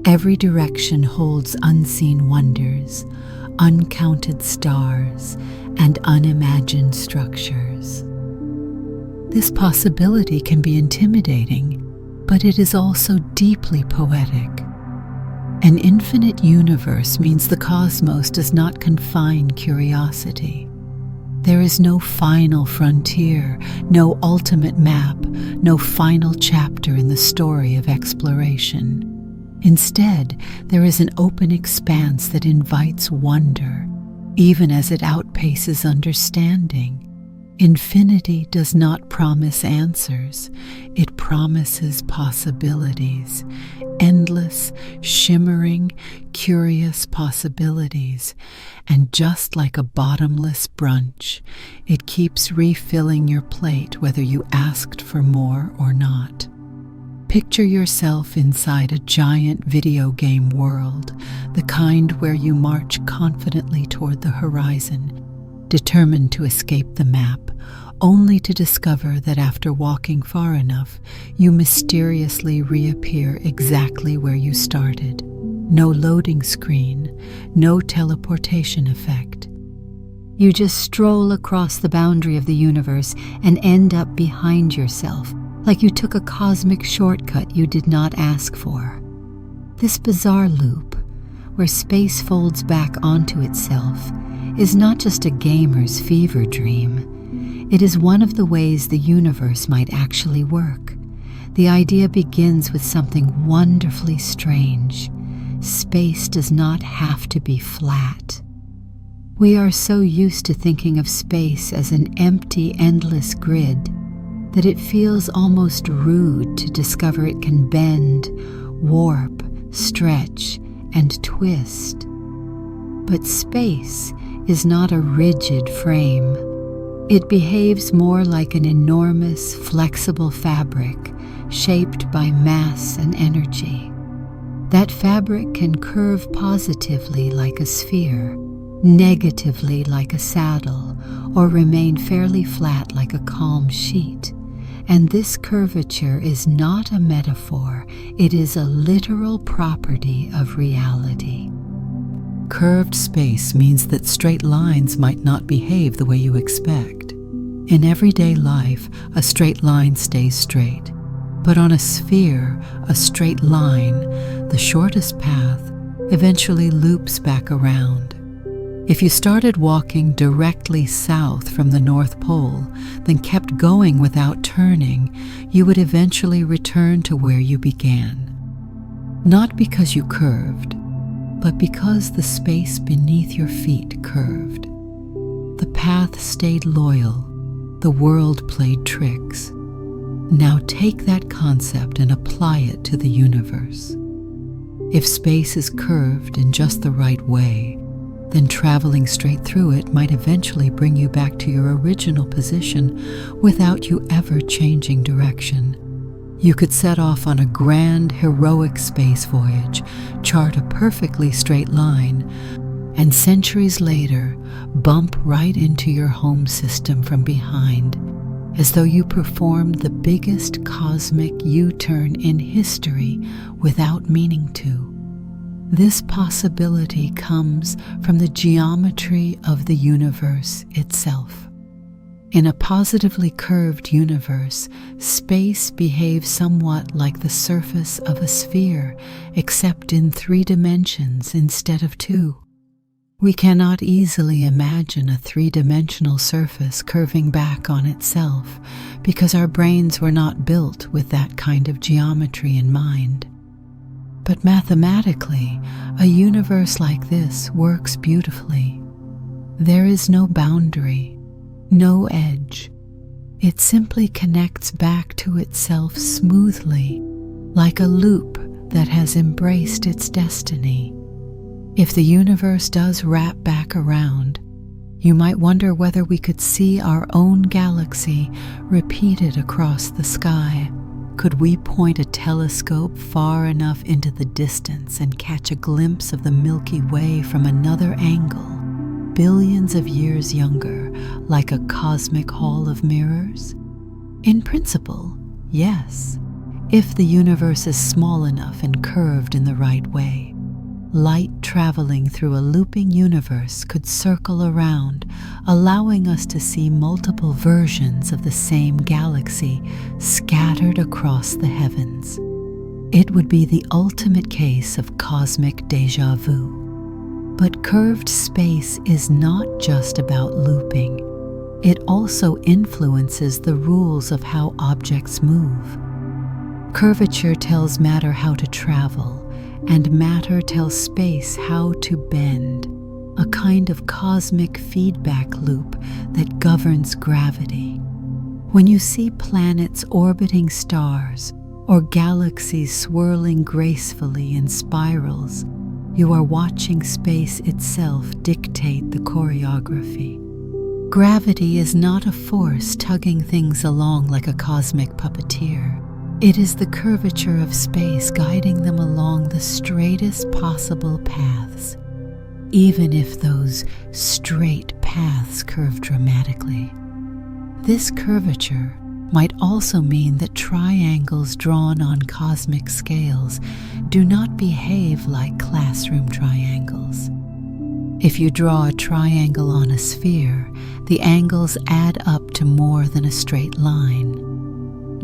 Every direction holds unseen wonders, uncounted stars, and unimagined structures. This possibility can be intimidating, but it is also deeply poetic. An infinite universe means the cosmos does not confine curiosity. There is no final frontier, no ultimate map, no final chapter in the story of exploration. Instead, there is an open expanse that invites wonder, even as it outpaces understanding. Infinity does not promise answers, it promises possibilities, endless, shimmering, curious possibilities. And just like a bottomless brunch, it keeps refilling your plate whether you asked for more or not. Picture yourself inside a giant video game world, the kind where you march confidently toward the horizon, determined to escape the map, only to discover that after walking far enough, you mysteriously reappear exactly where you started. No loading screen, no teleportation effect. You just stroll across the boundary of the universe and end up behind yourself, like you took a cosmic shortcut you did not ask for. This bizarre loop, where space folds back onto itself, is not just a gamer's fever dream. It is one of the ways the universe might actually work. The idea begins with something wonderfully strange. Space does not have to be flat. We are so used to thinking of space as an empty, endless grid that it feels almost rude to discover it can bend, warp, stretch, and twist. But space is not a rigid frame. It behaves more like an enormous, flexible fabric shaped by mass and energy. That fabric can curve positively like a sphere, negatively like a saddle, or remain fairly flat like a calm sheet. And this curvature is not a metaphor, it is a literal property of reality. Curved space means that straight lines might not behave the way you expect. In everyday life, a straight line stays straight. But on a sphere, a straight line, the shortest path, eventually loops back around. If you started walking directly south from the North Pole, then kept going without turning, you would eventually return to where you began. Not because you curved, but because the space beneath your feet curved. The path stayed loyal, the world played tricks. Now take that concept and apply it to the universe. If space is curved in just the right way, then traveling straight through it might eventually bring you back to your original position without you ever changing direction. You could set off on a grand, heroic space voyage, chart a perfectly straight line, and centuries later, bump right into your home system from behind, as though you performed the biggest cosmic U-turn in history without meaning to. This possibility comes from the geometry of the universe itself. In a positively curved universe, space behaves somewhat like the surface of a sphere, except in 3 dimensions instead of 2. We cannot easily imagine a 3-dimensional surface curving back on itself because our brains were not built with that kind of geometry in mind. But mathematically, a universe like this works beautifully. There is no boundary, no edge. It simply connects back to itself smoothly, like a loop that has embraced its destiny. If the universe does wrap back around, you might wonder whether we could see our own galaxy repeated across the sky. Could we point a telescope far enough into the distance and catch a glimpse of the Milky Way from another angle, billions of years younger, like a cosmic hall of mirrors? In principle, yes, if the universe is small enough and curved in the right way. Light traveling through a looping universe could circle around, allowing us to see multiple versions of the same galaxy scattered across the heavens. It would be the ultimate case of cosmic déjà vu. But curved space is not just about looping. It also influences the rules of how objects move. Curvature tells matter how to travel, and matter tells space how to bend, a kind of cosmic feedback loop that governs gravity. When you see planets orbiting stars or galaxies swirling gracefully in spirals, you are watching space itself dictate the choreography. Gravity is not a force tugging things along like a cosmic puppeteer. It is the curvature of space guiding them along the straightest possible paths, even if those straight paths curve dramatically. This curvature might also mean that triangles drawn on cosmic scales do not behave like classroom triangles. If you draw a triangle on a sphere, the angles add up to more than a straight line.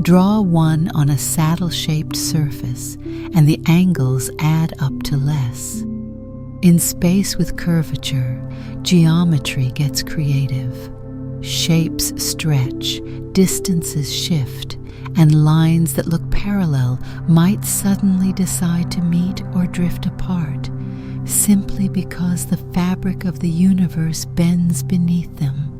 Draw one on a saddle-shaped surface, and the angles add up to less. In space with curvature, geometry gets creative. Shapes stretch, distances shift, and lines that look parallel might suddenly decide to meet or drift apart, simply because the fabric of the universe bends beneath them.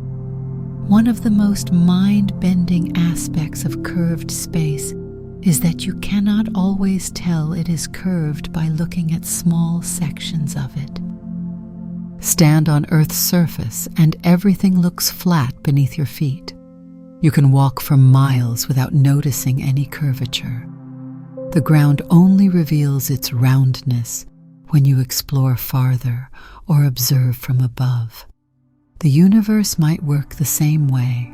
One of the most mind-bending aspects of curved space is that you cannot always tell it is curved by looking at small sections of it. Stand on Earth's surface and everything looks flat beneath your feet. You can walk for miles without noticing any curvature. The ground only reveals its roundness when you explore farther or observe from above. The universe might work the same way.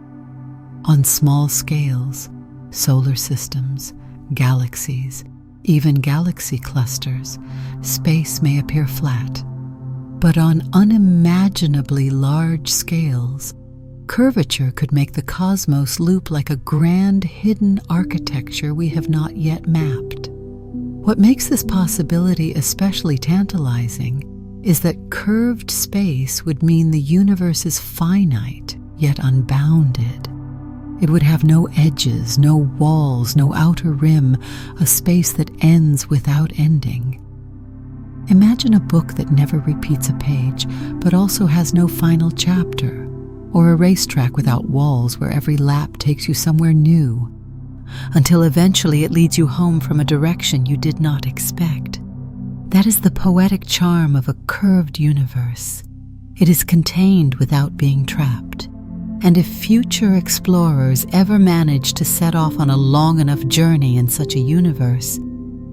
On small scales, solar systems, galaxies, even galaxy clusters, space may appear flat. But on unimaginably large scales, curvature could make the cosmos loop like a grand hidden architecture we have not yet mapped. What makes this possibility especially tantalizing is that curved space would mean the universe is finite, yet unbounded. It would have no edges, no walls, no outer rim, a space that ends without ending. Imagine a book that never repeats a page, but also has no final chapter, or a racetrack without walls where every lap takes you somewhere new. until eventually it leads you home from a direction you did not expect. That is the poetic charm of a curved universe. It is contained without being trapped. And if future explorers ever manage to set off on a long enough journey in such a universe,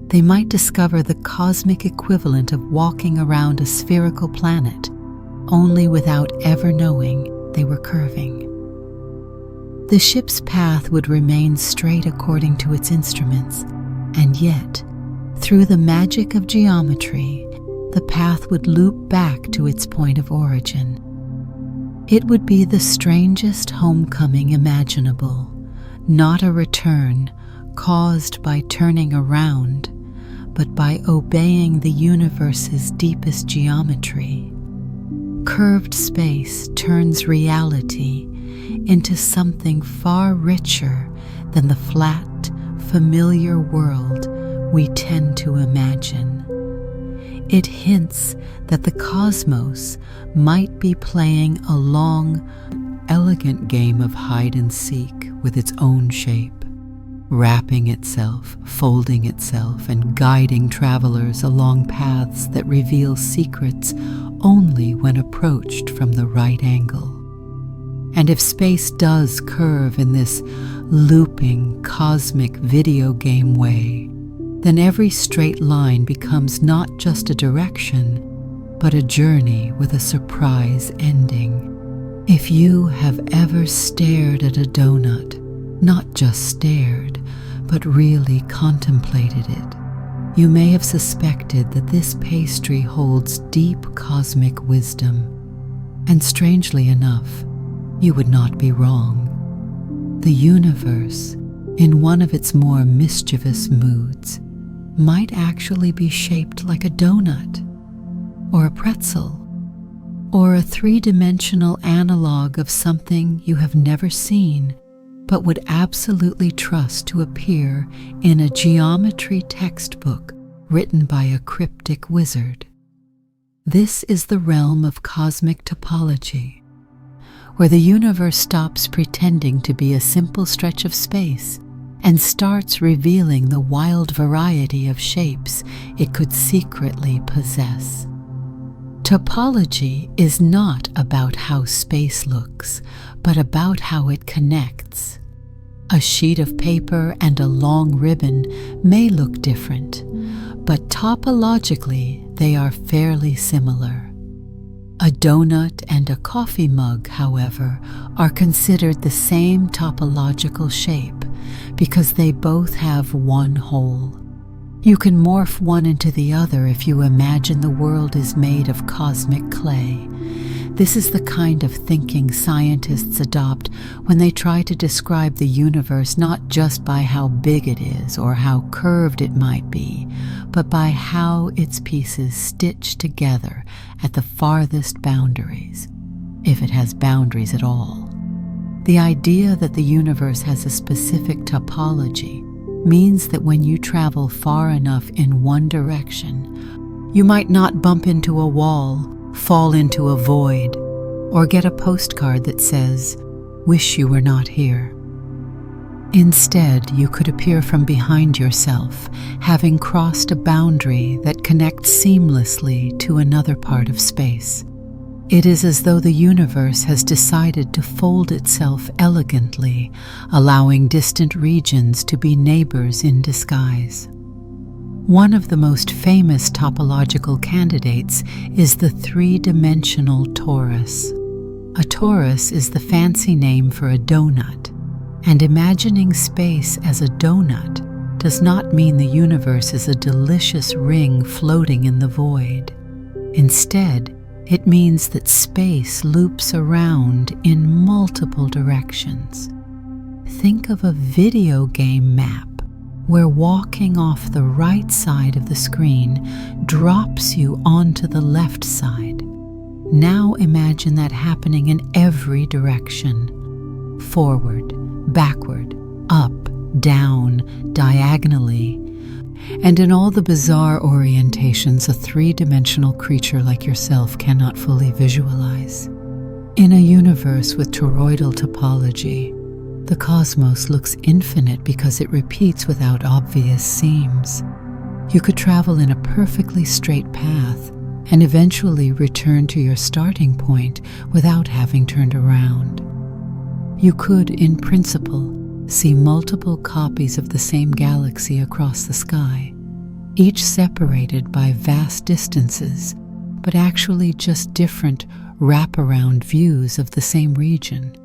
they might discover the cosmic equivalent of walking around a spherical planet, only without ever knowing they were curving. The ship's path would remain straight according to its instruments, and yet, through the magic of geometry, the path would loop back to its point of origin. It would be the strangest homecoming imaginable, not a return caused by turning around, but by obeying the universe's deepest geometry. Curved space turns reality into something far richer than the flat, familiar world we tend to imagine. It hints that the cosmos might be playing a long, elegant game of hide and seek with its own shape, wrapping itself, folding itself, and guiding travelers along paths that reveal secrets only when approached from the right angle. And if space does curve in this looping, cosmic video game way, then every straight line becomes not just a direction, but a journey with a surprise ending. If you have ever stared at a donut, not just stared, but really contemplated it, you may have suspected that this pastry holds deep cosmic wisdom. And strangely enough, you would not be wrong. The universe, in one of its more mischievous moods, might actually be shaped like a donut, or a pretzel, or a three-dimensional analog of something you have never seen, but would absolutely trust to appear in a geometry textbook written by a cryptic wizard. This is the realm of cosmic topology, where the universe stops pretending to be a simple stretch of space and starts revealing the wild variety of shapes it could secretly possess. Topology is not about how space looks, but about how it connects. A sheet of paper and a long ribbon may look different, but topologically they are fairly similar. A donut and a coffee mug, however, are considered the same topological shape because they both have one hole. You can morph one into the other if you imagine the world is made of cosmic clay. This is the kind of thinking scientists adopt when they try to describe the universe not just by how big it is or how curved it might be, but by how its pieces stitch together at the farthest boundaries, if it has boundaries at all. The idea that the universe has a specific topology means that when you travel far enough in one direction, you might not bump into a wall, fall into a void, or get a postcard that says, "Wish you were not here." Instead, you could appear from behind yourself, having crossed a boundary that connects seamlessly to another part of space. It is as though the universe has decided to fold itself elegantly, allowing distant regions to be neighbors in disguise. One of the most famous topological candidates is the three-dimensional torus. A torus is the fancy name for a donut, and imagining space as a donut does not mean the universe is a delicious ring floating in the void. Instead, it means that space loops around in multiple directions. Think of a video game map where walking off the right side of the screen drops you onto the left side. Now imagine that happening in every direction: forward, backward, up, down, diagonally, and in all the bizarre orientations a three-dimensional creature like yourself cannot fully visualize. In a universe with toroidal topology, The cosmos looks infinite because it repeats without obvious seams. You could travel in a perfectly straight path and eventually return to your starting point without having turned around. You could, in principle, see multiple copies of the same galaxy across the sky, each separated by vast distances, but actually just different wraparound views of the same region.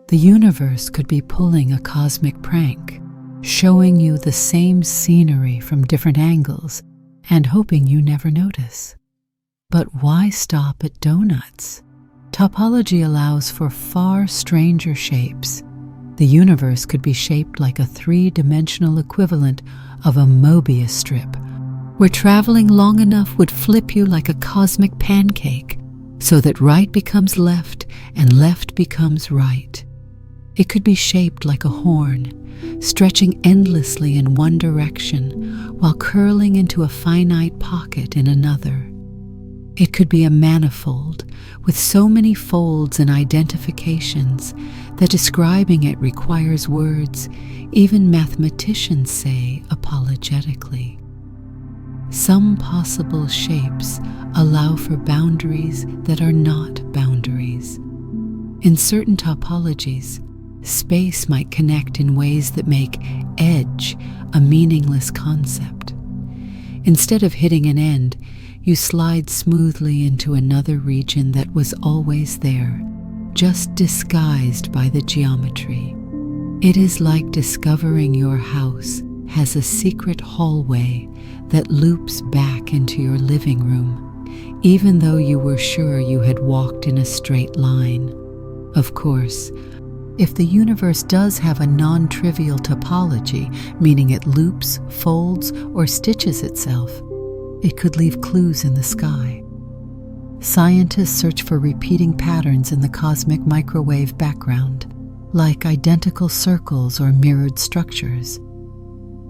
The universe could be pulling a cosmic prank, showing you the same scenery from different angles and hoping you never notice. But why stop at donuts? Topology allows for far stranger shapes. The universe could be shaped like a three-dimensional equivalent of a Mobius strip, where traveling long enough would flip you like a cosmic pancake, so that right becomes left and left becomes right. It could be shaped like a horn, stretching endlessly in one direction while curling into a finite pocket in another. It could be a manifold with so many folds and identifications that describing it requires words even mathematicians say apologetically. Some possible shapes allow for boundaries that are not boundaries. In certain topologies, space might connect in ways that make edge a meaningless concept. Instead of hitting an end, you slide smoothly into another region that was always there, just disguised by the geometry. It is like discovering your house has a secret hallway that loops back into your living room, even though you were sure you had walked in a straight line. Of course, if the universe does have a non-trivial topology, meaning it loops, folds, or stitches itself, it could leave clues in the sky. Scientists search for repeating patterns in the cosmic microwave background, like identical circles or mirrored structures.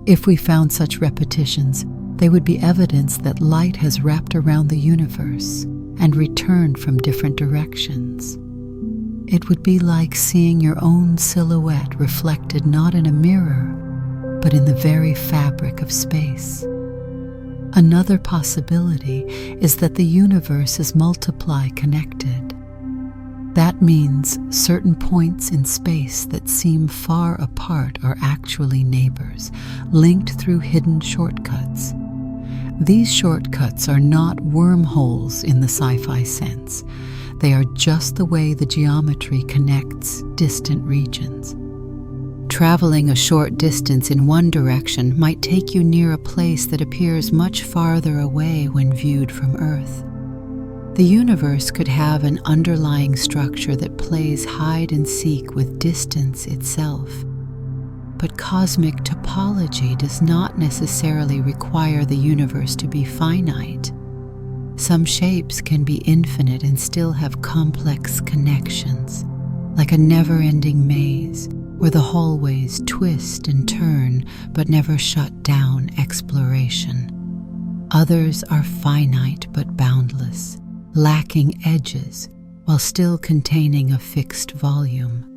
If we found such repetitions, they would be evidence that light has wrapped around the universe and returned from different directions. It would be like seeing your own silhouette reflected not in a mirror, but in the very fabric of space. Another possibility is that the universe is multiply connected. That means certain points in space that seem far apart are actually neighbors, linked through hidden shortcuts. These shortcuts are not wormholes in the sci-fi sense. They are just the way the geometry connects distant regions. Traveling a short distance in one direction might take you near a place that appears much farther away when viewed from Earth. The universe could have an underlying structure that plays hide and seek with distance itself. But cosmic topology does not necessarily require the universe to be finite. Some shapes can be infinite and still have complex connections, like a never-ending maze where the hallways twist and turn but never shut down exploration. Others are finite but boundless, lacking edges while still containing a fixed volume.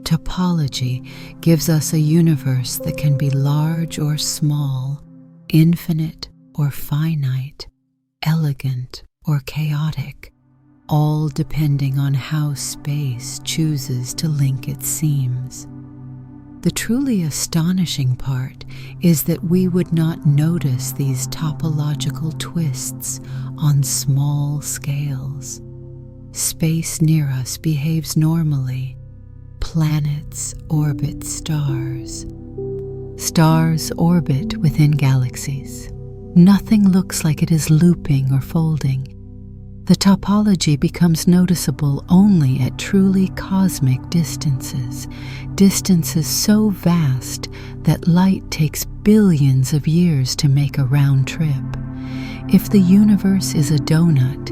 Topology gives us a universe that can be large or small, infinite or finite, elegant or chaotic, all depending on how space chooses to link its seams. The truly astonishing part is that we would not notice these topological twists on small scales. Space near us behaves normally. Planets orbit stars. Stars orbit within galaxies. Nothing looks like it is looping or folding. The topology becomes noticeable only at truly cosmic distances, distances so vast that light takes billions of years to make a round trip. If the universe is a donut,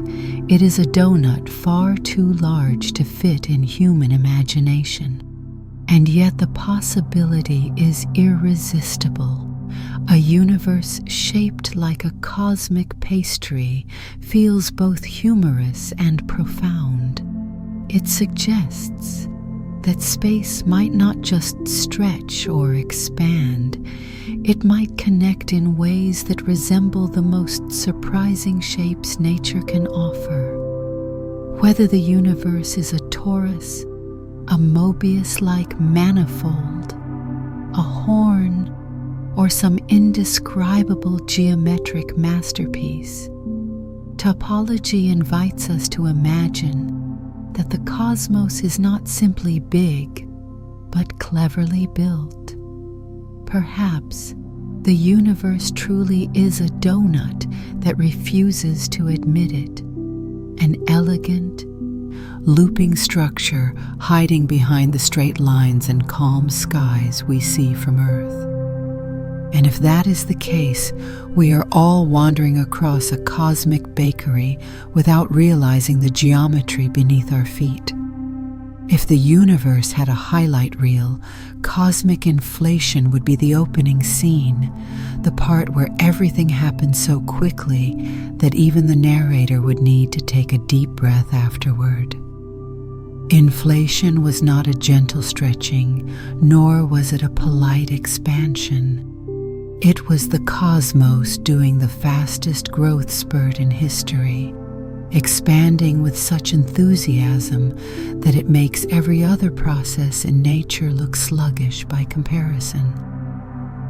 it is a donut far too large to fit in human imagination. And yet the possibility is irresistible. A universe shaped like a cosmic pastry feels both humorous and profound. It suggests that space might not just stretch or expand, it might connect in ways that resemble the most surprising shapes nature can offer. Whether the universe is a torus, a Mobius-like manifold, a horn, or some indescribable geometric masterpiece, topology invites us to imagine that the cosmos is not simply big, but cleverly built. Perhaps the universe truly is a donut that refuses to admit it, an elegant, looping structure hiding behind the straight lines and calm skies we see from Earth. And if that is the case, we are all wandering across a cosmic bakery without realizing the geometry beneath our feet. If the universe had a highlight reel, cosmic inflation would be the opening scene, the part where everything happens so quickly that even the narrator would need to take a deep breath afterward. Inflation was not a gentle stretching, nor was it a polite expansion. It was the cosmos doing the fastest growth spurt in history, expanding with such enthusiasm that it makes every other process in nature look sluggish by comparison.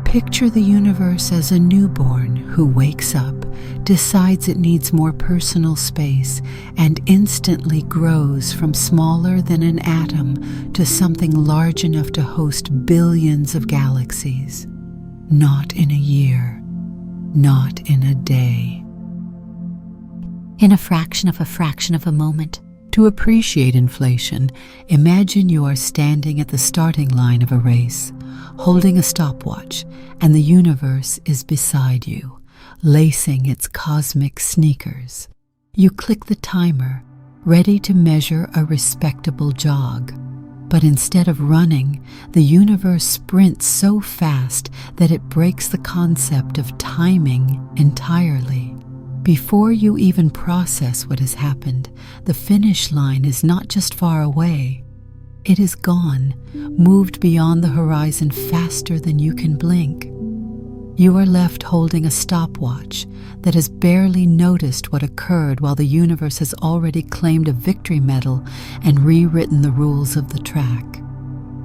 Picture the universe as a newborn who wakes up, decides it needs more personal space, and instantly grows from smaller than an atom to something large enough to host billions of galaxies. Not in a year, not in a day. In a fraction of a moment. To appreciate inflation, imagine you are standing at the starting line of a race, holding a stopwatch, and the universe is beside you, lacing its cosmic sneakers. You click the timer, ready to measure a respectable jog. But instead of running, the universe sprints so fast that it breaks the concept of timing entirely. Before you even process what has happened, the finish line is not just far away. It is gone, moved beyond the horizon faster than you can blink. You are left holding a stopwatch that has barely noticed what occurred while the universe has already claimed a victory medal and rewritten the rules of the track.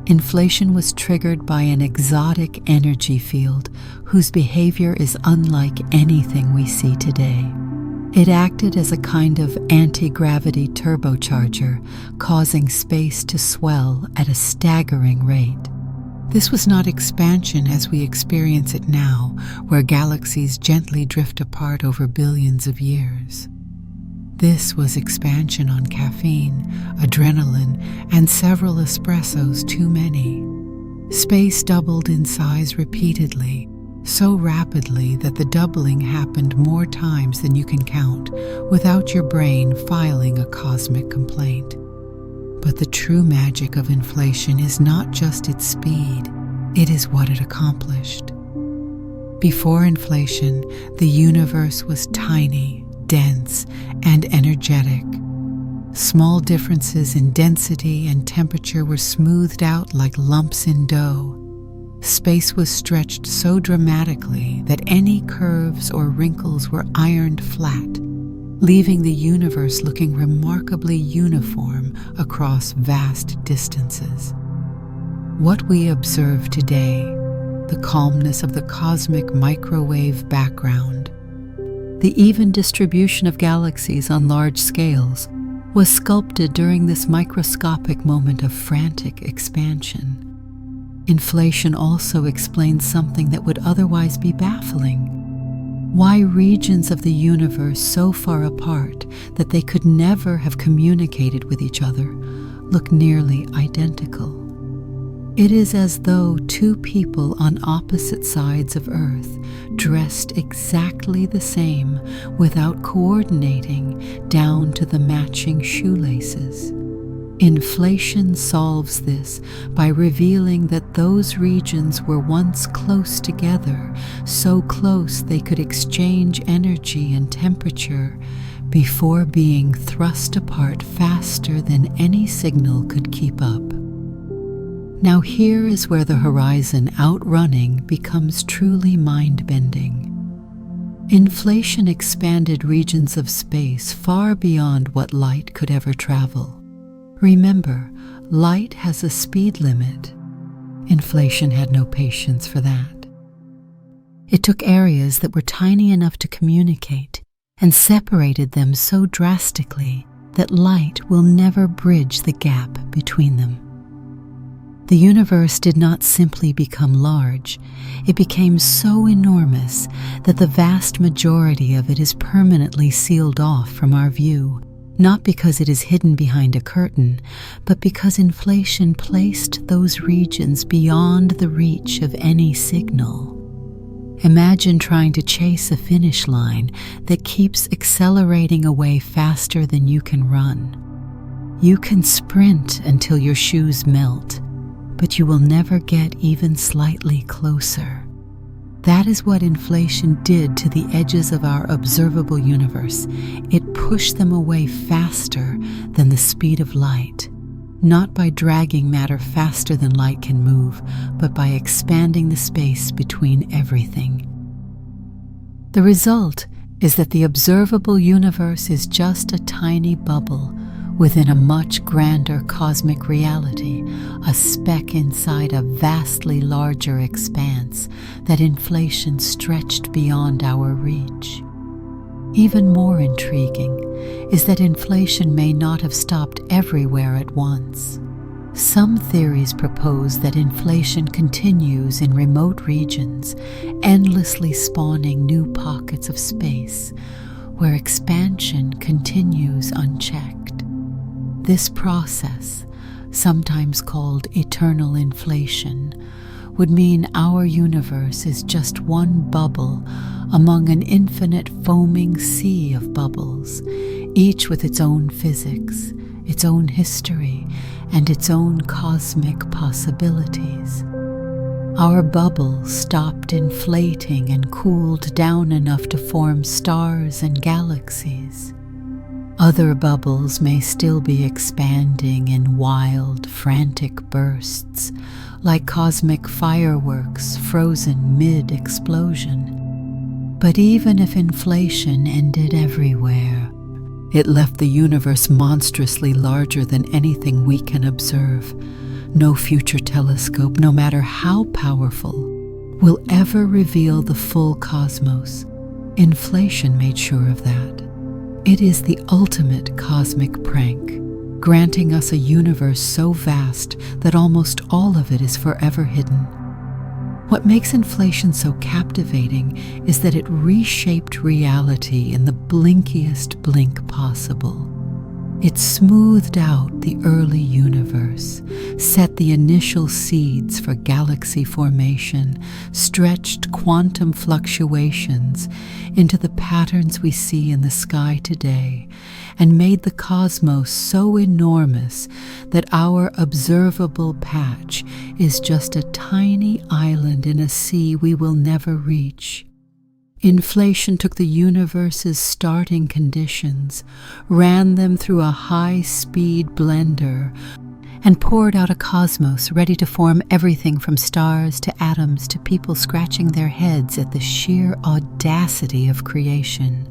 Inflation was triggered by an exotic energy field whose behavior is unlike anything we see today. It acted as a kind of anti-gravity turbocharger, causing space to swell at a staggering rate. This was not expansion as we experience it now, where galaxies gently drift apart over billions of years. This was expansion on caffeine, adrenaline, and several espressos too many. Space doubled in size repeatedly, so rapidly that the doubling happened more times than you can count, without your brain filing a cosmic complaint. But the true magic of inflation is not just its speed, it is what it accomplished. Before inflation, the universe was tiny, dense, and energetic. Small differences in density and temperature were smoothed out like lumps in dough. Space was stretched so dramatically that any curves or wrinkles were ironed flat, leaving the universe looking remarkably uniform across vast distances. What we observe today, the calmness of the cosmic microwave background, the even distribution of galaxies on large scales, was sculpted during this microscopic moment of frantic expansion. Inflation also explains something that would otherwise be baffling. Why regions of the universe so far apart that they could never have communicated with each other look nearly identical. It is as though two people on opposite sides of Earth, dressed exactly the same without coordinating down to the matching shoelaces. Inflation solves this by revealing that those regions were once close together, so close they could exchange energy and temperature before being thrust apart faster than any signal could keep up. Now here is where the horizon outrunning becomes truly mind-bending. Inflation expanded regions of space far beyond what light could ever travel. Remember, light has a speed limit. Inflation had no patience for that. It took areas that were tiny enough to communicate and separated them so drastically that light will never bridge the gap between them. The universe did not simply become large, it became so enormous that the vast majority of it is permanently sealed off from our view, not because it is hidden behind a curtain, but because inflation placed those regions beyond the reach of any signal. Imagine trying to chase a finish line that keeps accelerating away faster than you can run. You can sprint until your shoes melt, but you will never get even slightly closer. That is what inflation did to the edges of our observable universe. It pushed them away faster than the speed of light, not by dragging matter faster than light can move, but by expanding the space between everything. The result is that the observable universe is just a tiny bubble within a much grander cosmic reality, a speck inside a vastly larger expanse that inflation stretched beyond our reach. Even more intriguing is that inflation may not have stopped everywhere at once. Some theories propose that inflation continues in remote regions, endlessly spawning new pockets of space, where expansion continues unchecked. This process, sometimes called eternal inflation, would mean our universe is just one bubble among an infinite foaming sea of bubbles, each with its own physics, its own history, and its own cosmic possibilities. Our bubble stopped inflating and cooled down enough to form stars and galaxies. Other bubbles may still be expanding in wild, frantic bursts, like cosmic fireworks frozen mid-explosion. But even if inflation ended everywhere, it left the universe monstrously larger than anything we can observe. No future telescope, no matter how powerful, will ever reveal the full cosmos. Inflation made sure of that. It is the ultimate cosmic prank, granting us a universe so vast that almost all of it is forever hidden. What makes inflation so captivating is that it reshaped reality in the blinkiest blink possible. It smoothed out the early universe, set the initial seeds for galaxy formation, stretched quantum fluctuations into the patterns we see in the sky today, and made the cosmos so enormous that our observable patch is just a tiny island in a sea we will never reach. Inflation took the universe's starting conditions, ran them through a high-speed blender, and poured out a cosmos ready to form everything from stars to atoms to people scratching their heads at the sheer audacity of creation.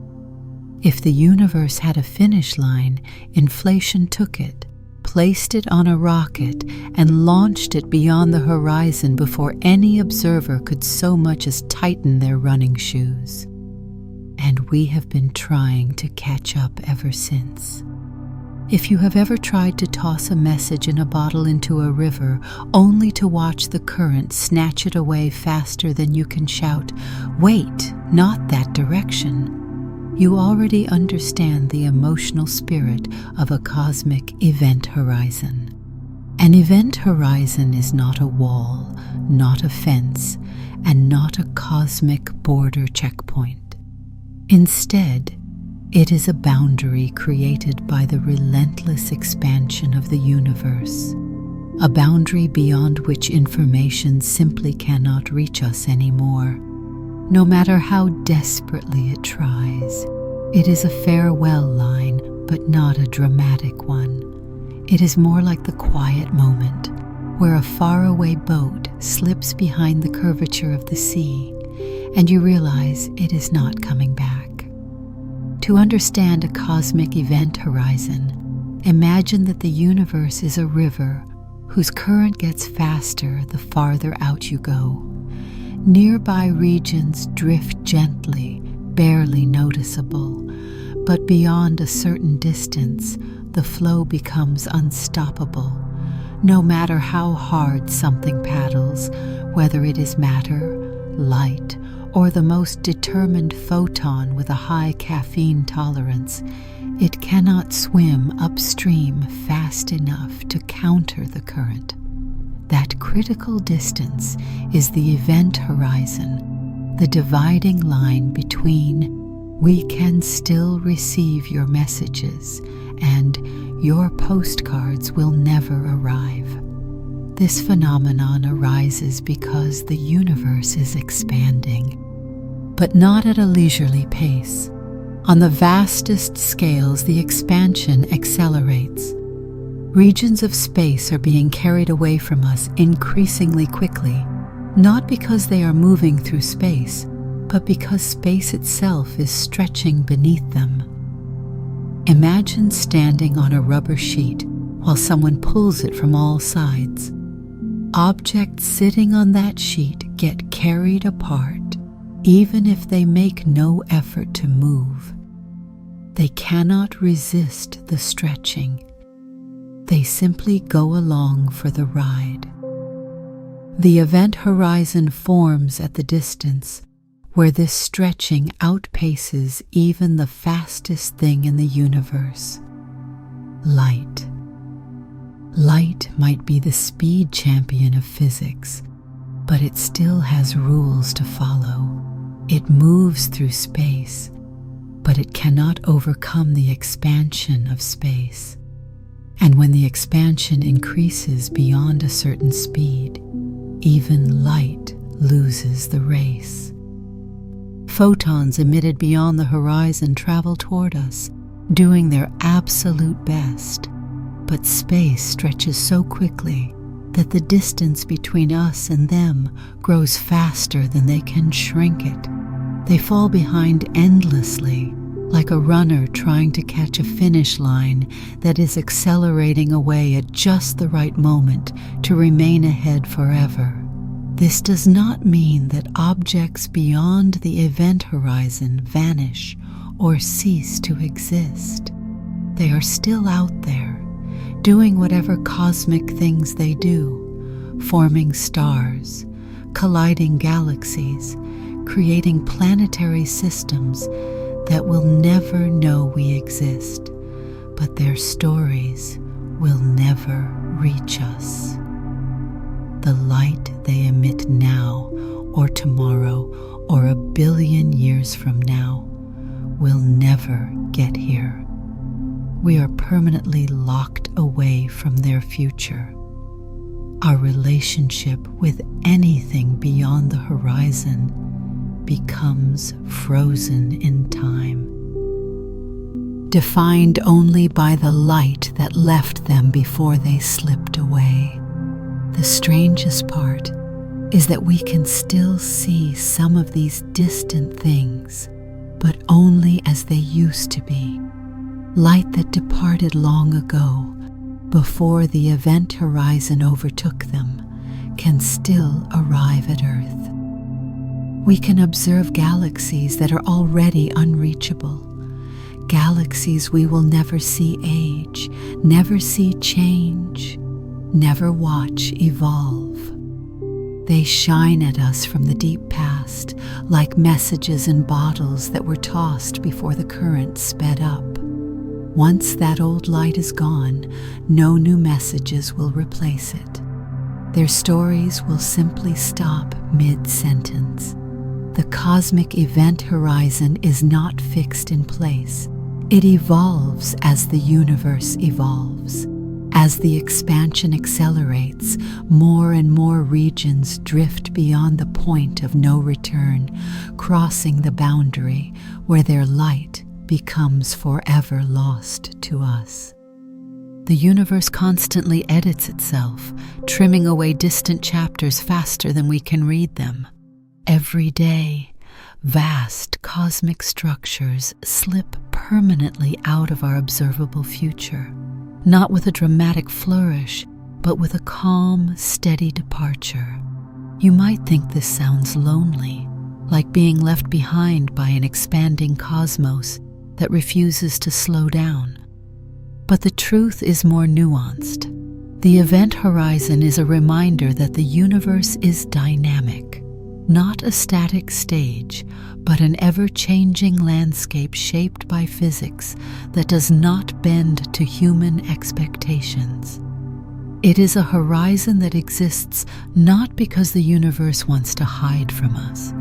If the universe had a finish line, inflation took it, placed it on a rocket, and launched it beyond the horizon before any observer could so much as tighten their running shoes. And we have been trying to catch up ever since. If you have ever tried to toss a message in a bottle into a river, only to watch the current snatch it away faster than you can shout, "Wait, not that direction," you already understand the emotional spirit of a cosmic event horizon. An event horizon is not a wall, not a fence, and not a cosmic border checkpoint. Instead, it is a boundary created by the relentless expansion of the universe, a boundary beyond which information simply cannot reach us anymore. No matter how desperately it tries, it is a farewell line, but not a dramatic one. It is more like the quiet moment, where a faraway boat slips behind the curvature of the sea, and you realize it is not coming back. To understand a cosmic event horizon, imagine that the universe is a river whose current gets faster the farther out you go. Nearby regions drift gently, barely noticeable, but beyond a certain distance, the flow becomes unstoppable. No matter how hard something paddles, whether it is matter, light, or the most determined photon with a high caffeine tolerance, it cannot swim upstream fast enough to counter the current. That critical distance is the event horizon, the dividing line between "we can still receive your messages" and "your postcards will never arrive." This phenomenon arises because the universe is expanding, but not at a leisurely pace. On the vastest scales, the expansion accelerates. Regions of space are being carried away from us increasingly quickly, not because they are moving through space, but because space itself is stretching beneath them. Imagine standing on a rubber sheet while someone pulls it from all sides. Objects sitting on that sheet get carried apart, even if they make no effort to move. They cannot resist the stretching. They simply go along for the ride. The event horizon forms at the distance where this stretching outpaces even the fastest thing in the universe: light. Light might be the speed champion of physics, but it still has rules to follow. It moves through space, but it cannot overcome the expansion of space. And when the expansion increases beyond a certain speed, even light loses the race. Photons emitted beyond the horizon travel toward us, doing their absolute best. But space stretches so quickly that the distance between us and them grows faster than they can shrink it. They fall behind endlessly, like a runner trying to catch a finish line that is accelerating away at just the right moment to remain ahead forever. This does not mean that objects beyond the event horizon vanish or cease to exist. They are still out there, doing whatever cosmic things they do, forming stars, colliding galaxies, creating planetary systems that will never know we exist, but their stories will never reach us. The light they emit now, or tomorrow, or a billion years from now, will never get here. We are permanently locked away from their future. Our relationship with anything beyond the horizon becomes frozen in time, defined only by the light that left them before they slipped away. The strangest part is that we can still see some of these distant things, but only as they used to be. Light that departed long ago, before the event horizon overtook them, can still arrive at Earth. We can observe galaxies that are already unreachable, galaxies we will never see age, never see change, never watch evolve. They shine at us from the deep past, like messages in bottles that were tossed before the current sped up. Once that old light is gone, no new messages will replace it. Their stories will simply stop mid-sentence. The cosmic event horizon is not fixed in place. It evolves as the universe evolves. As the expansion accelerates, more and more regions drift beyond the point of no return, crossing the boundary where their light becomes forever lost to us. The universe constantly edits itself, trimming away distant chapters faster than we can read them. Every day, vast cosmic structures slip permanently out of our observable future, not with a dramatic flourish, but with a calm, steady departure. You might think this sounds lonely, like being left behind by an expanding cosmos that refuses to slow down. But the truth is more nuanced. The event horizon is a reminder that the universe is dynamic, not a static stage, but an ever-changing landscape shaped by physics that does not bend to human expectations. It is a horizon that exists not because the universe wants to hide from us,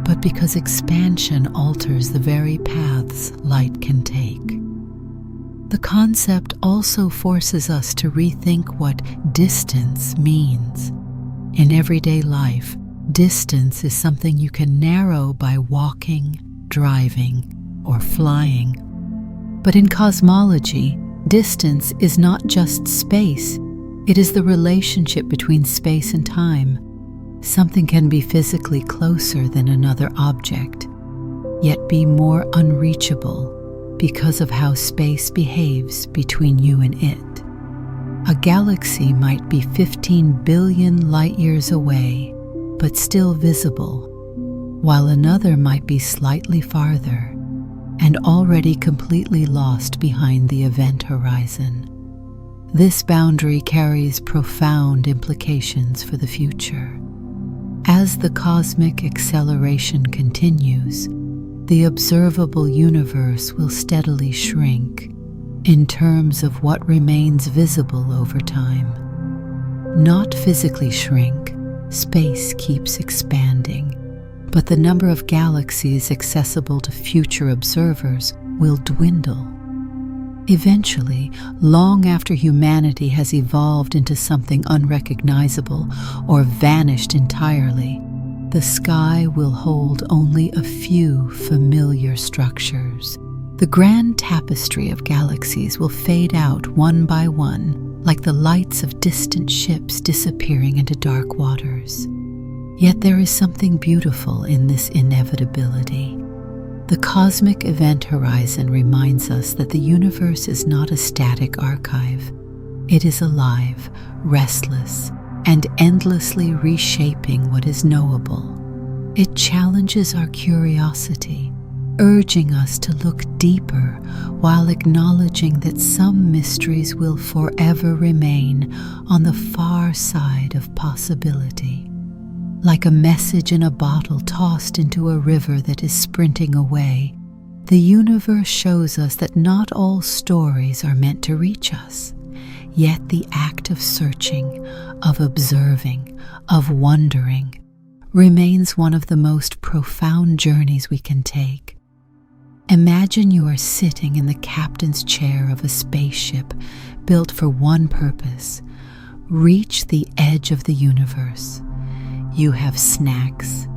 but because expansion alters the very paths light can take. The concept also forces us to rethink what distance means. In everyday life, distance is something you can narrow by walking, driving, or flying. But in cosmology, distance is not just space. It is the relationship between space and time. Something can be physically closer than another object, yet be more unreachable because of how space behaves between you and it. A galaxy might be 15 billion light-years away, but still visible, while another might be slightly farther and already completely lost behind the event horizon. This boundary carries profound implications for the future. As the cosmic acceleration continues, the observable universe will steadily shrink in terms of what remains visible over time. Not physically shrink, space keeps expanding, but the number of galaxies accessible to future observers will dwindle. Eventually, long after humanity has evolved into something unrecognizable or vanished entirely, the sky will hold only a few familiar structures. The grand tapestry of galaxies will fade out one by one, like the lights of distant ships disappearing into dark waters. Yet there is something beautiful in this inevitability. The cosmic event horizon reminds us that the universe is not a static archive. It is alive, restless, and endlessly reshaping what is knowable. It challenges our curiosity, urging us to look deeper while acknowledging that some mysteries will forever remain on the far side of possibility. Like a message in a bottle tossed into a river that is sprinting away, the universe shows us that not all stories are meant to reach us. Yet the act of searching, of observing, of wondering, remains one of the most profound journeys we can take. Imagine you are sitting in the captain's chair of a spaceship built for one purpose: reach the edge of the universe. You have snacks,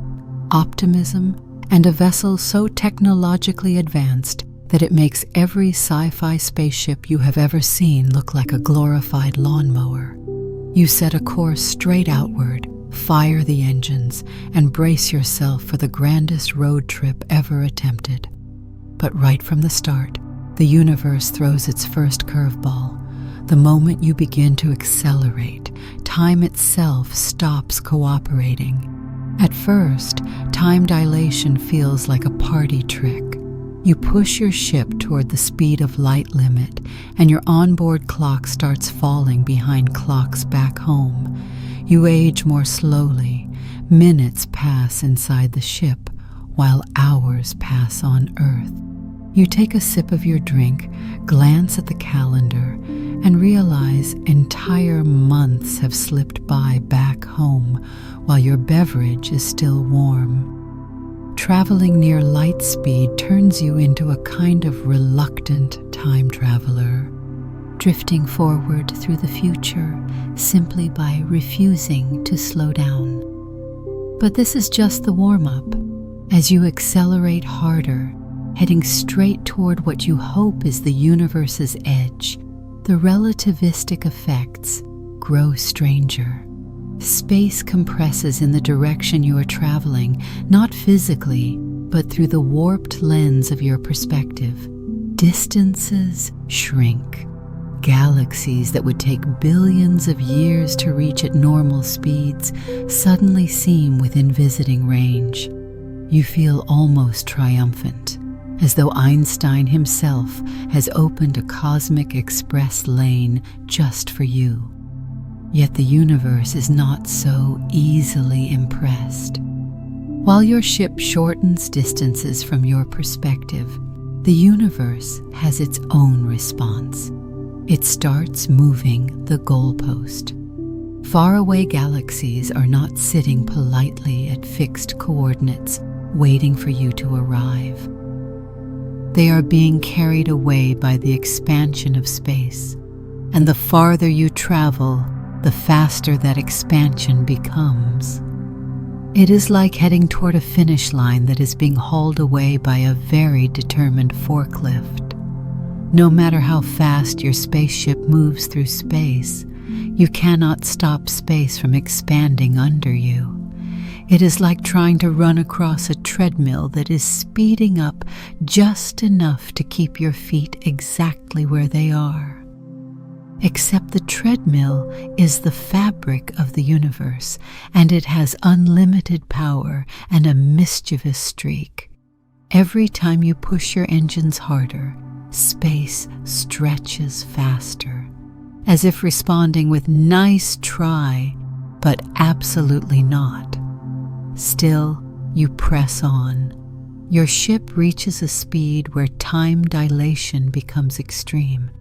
optimism, and a vessel so technologically advanced that it makes every sci-fi spaceship you have ever seen look like a glorified lawnmower. You set a course straight outward, fire the engines, and brace yourself for the grandest road trip ever attempted. But right from the start, the universe throws its first curveball. The moment you begin to accelerate, time itself stops cooperating. At first, time dilation feels like a party trick. You push your ship toward the speed of light limit, and your onboard clock starts falling behind clocks back home. You age more slowly. Minutes pass inside the ship, while hours pass on Earth. You take a sip of your drink, glance at the calendar, and realize entire months have slipped by back home while your beverage is still warm. Traveling near light speed turns you into a kind of reluctant time traveler, drifting forward through the future simply by refusing to slow down. But this is just the warm-up. As you accelerate harder, heading straight toward what you hope is the universe's edge, the relativistic effects grow stranger. Space compresses in the direction you are traveling, not physically, but through the warped lens of your perspective. Distances shrink. Galaxies that would take billions of years to reach at normal speeds suddenly seem within visiting range. You feel almost triumphant, as though Einstein himself has opened a cosmic express lane just for you. Yet the universe is not so easily impressed. While your ship shortens distances from your perspective, the universe has its own response. It starts moving the goalpost. Faraway galaxies are not sitting politely at fixed coordinates, waiting for you to arrive. They are being carried away by the expansion of space, and the farther you travel, the faster that expansion becomes. It is like heading toward a finish line that is being hauled away by a very determined forklift. No matter how fast your spaceship moves through space, you cannot stop space from expanding under you. It is like trying to run across a treadmill that is speeding up just enough to keep your feet exactly where they are. Except the treadmill is the fabric of the universe, and it has unlimited power and a mischievous streak. Every time you push your engines harder, space stretches faster, as if responding with "nice try," but absolutely not. Still, you press on. Your ship reaches a speed where time dilation becomes extreme.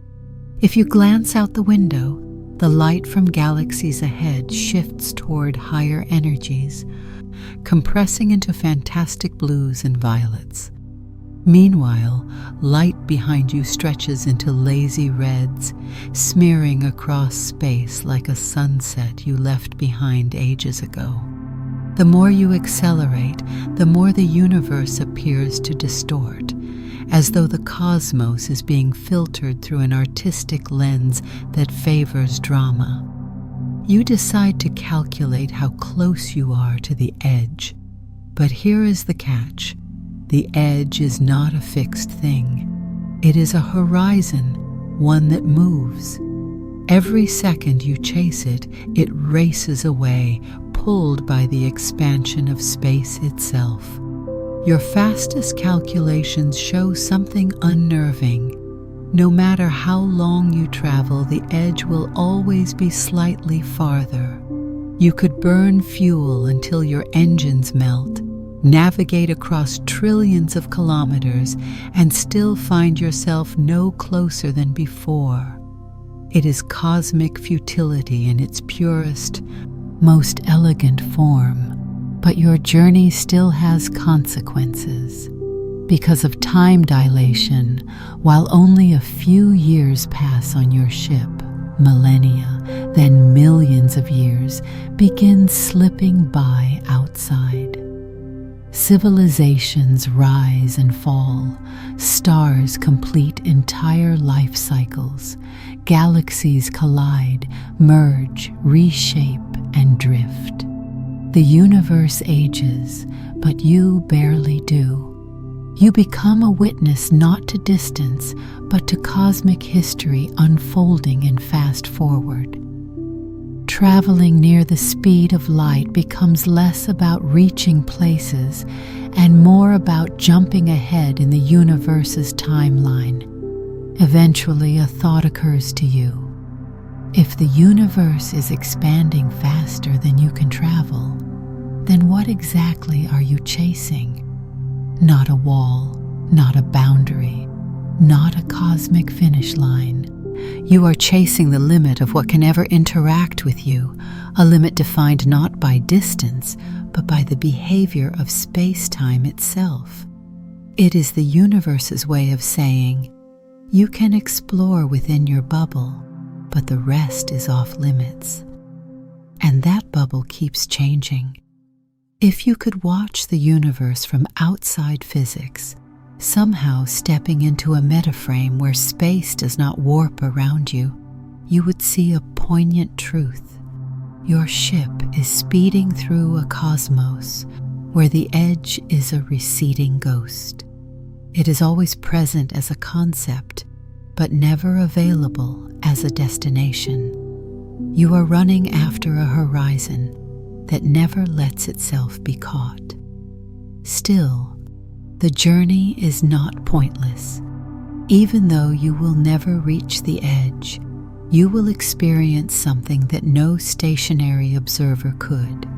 If you glance out the window, the light from galaxies ahead shifts toward higher energies, compressing into fantastic blues and violets. Meanwhile, light behind you stretches into lazy reds, smearing across space like a sunset you left behind ages ago. The more you accelerate, the more the universe appears to distort, as though the cosmos is being filtered through an artistic lens that favors drama. You decide to calculate how close you are to the edge. But here is the catch. The edge is not a fixed thing. It is a horizon, one that moves. Every second you chase it, it races away, pulled by the expansion of space itself. Your fastest calculations show something unnerving. No matter how long you travel, the edge will always be slightly farther. You could burn fuel until your engines melt, navigate across trillions of kilometers, and still find yourself no closer than before. It is cosmic futility in its purest, most elegant form. But your journey still has consequences. Because of time dilation, while only a few years pass on your ship, millennia, then millions of years, begin slipping by outside. Civilizations rise and fall, stars complete entire life cycles, galaxies collide, merge, reshape, and drift. The universe ages, but you barely do. You become a witness not to distance, but to cosmic history unfolding in fast forward. Traveling near the speed of light becomes less about reaching places and more about jumping ahead in the universe's timeline. Eventually, a thought occurs to you. If the universe is expanding faster than you can travel, then what exactly are you chasing? Not a wall, not a boundary, not a cosmic finish line. You are chasing the limit of what can ever interact with you, a limit defined not by distance, but by the behavior of space-time itself. It is the universe's way of saying, you can explore within your bubble, but the rest is off limits. And that bubble keeps changing. If you could watch the universe from outside physics, Somehow stepping into a metaframe where space does not warp around you, you would see a poignant truth. Your ship is speeding through a cosmos where the edge is a receding ghost. It is always present as a concept, but never available as a destination. You are running after a horizon that never lets itself be caught. Still, the journey is not pointless. Even though you will never reach the edge, you will experience something that no stationary observer could.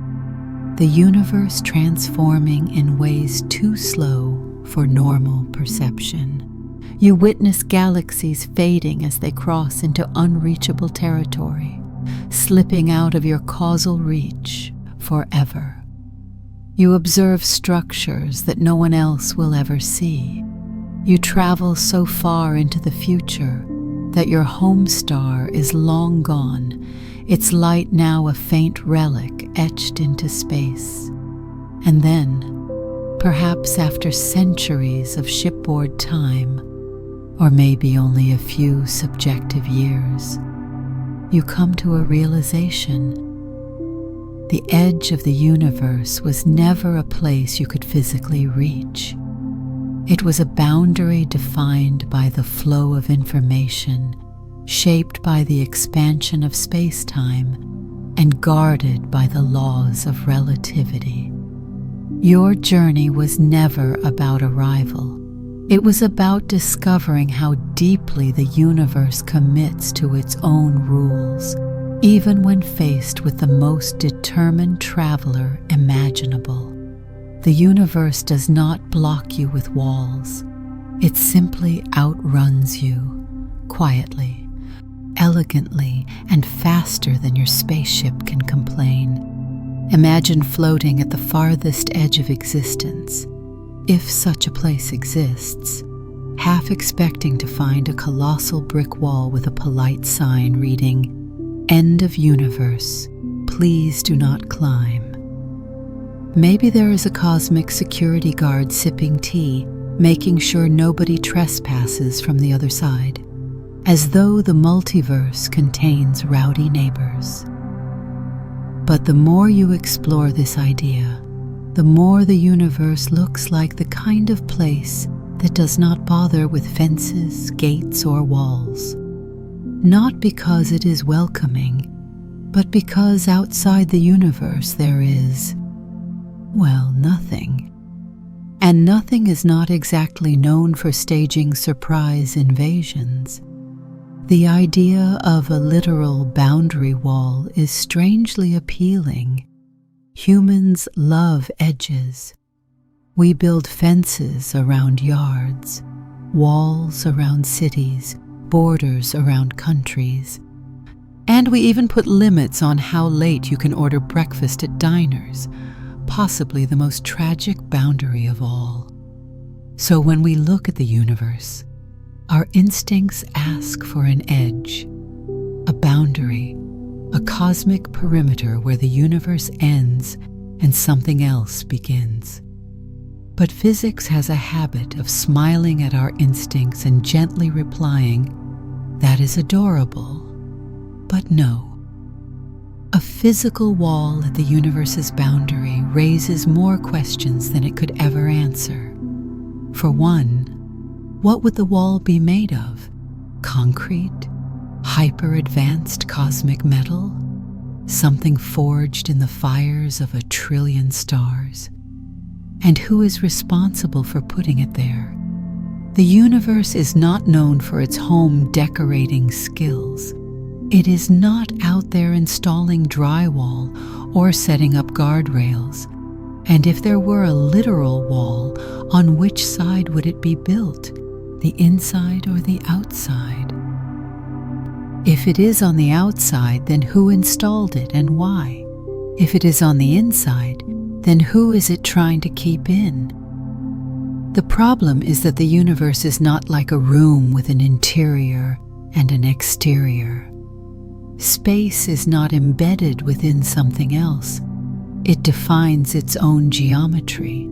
The universe transforming in ways too slow for normal perception. You witness galaxies fading as they cross into unreachable territory, slipping out of your causal reach forever. You observe structures that no one else will ever see. You travel so far into the future that your home star is long gone, its light now a faint relic etched into space. And then, perhaps after centuries of shipboard time, or maybe only a few subjective years, you come to a realization. The edge of the universe was never a place you could physically reach. It was a boundary defined by the flow of information, shaped by the expansion of space-time, and guarded by the laws of relativity. Your journey was never about arrival. It was about discovering how deeply the universe commits to its own rules, even when faced with the most determined traveler imaginable. The universe does not block you with walls. It simply outruns you, quietly, elegantly, and faster than your spaceship can complain. Imagine floating at the farthest edge of existence, if such a place exists, half expecting to find a colossal brick wall with a polite sign reading, "End of universe, please do not climb." Maybe there is a cosmic security guard sipping tea, making sure nobody trespasses from the other side, as though the multiverse contains rowdy neighbors. But the more you explore this idea, the more the universe looks like the kind of place that does not bother with fences, gates, or walls. Not because it is welcoming, but because outside the universe there is, well, nothing. And nothing is not exactly known for staging surprise invasions. The idea of a literal boundary wall is strangely appealing. Humans love edges. We build fences around yards, walls around cities, borders around countries. And we even put limits on how late you can order breakfast at diners, possibly the most tragic boundary of all. So when we look at the universe, our instincts ask for an edge, a boundary, a cosmic perimeter where the universe ends and something else begins. But physics has a habit of smiling at our instincts and gently replying, "That is adorable, but no." A physical wall at the universe's boundary raises more questions than it could ever answer. For one, what would the wall be made of? Concrete? Hyper-advanced cosmic metal? Something forged in the fires of 1,000,000,000,000 stars? And who is responsible for putting it there? The universe is not known for its home decorating skills. It is not out there installing drywall or setting up guardrails. And if there were a literal wall, on which side would it be built? The inside or the outside? If it is on the outside, then who installed it and why? If it is on the inside, then who is it trying to keep in? The problem is that the universe is not like a room with an interior and an exterior. Space is not embedded within something else. It defines its own geometry.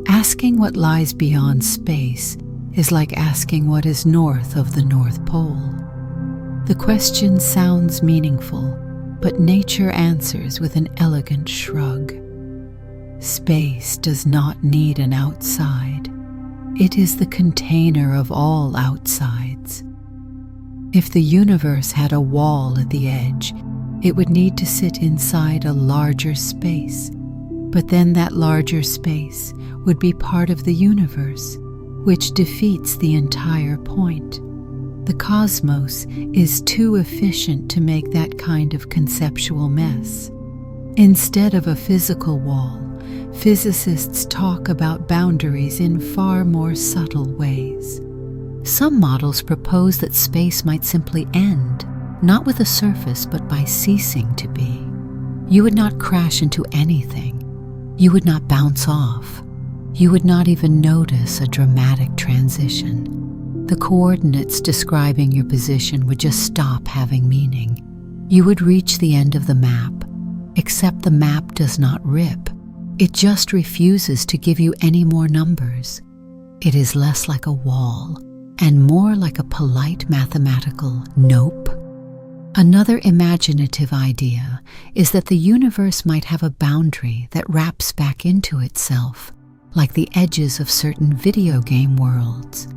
Asking what lies beyond space is like asking what is north of the North Pole. The question sounds meaningful, but nature answers with an elegant shrug. Space does not need an outside. It is the container of all outsides. If the universe had a wall at the edge, it would need to sit inside a larger space. But then that larger space would be part of the universe, which defeats the entire point. The cosmos is too efficient to make that kind of conceptual mess. Instead of a physical wall, physicists talk about boundaries in far more subtle ways. Some models propose that space might simply end, not with a surface but by ceasing to be. You would not crash into anything. You would not bounce off. You would not even notice a dramatic transition. The coordinates describing your position would just stop having meaning. You would reach the end of the map, except the map does not rip. It just refuses to give you any more numbers. It is less like a wall and more like a polite mathematical nope. Another imaginative idea is that the universe might have a boundary that wraps back into itself, like the edges of certain video game worlds.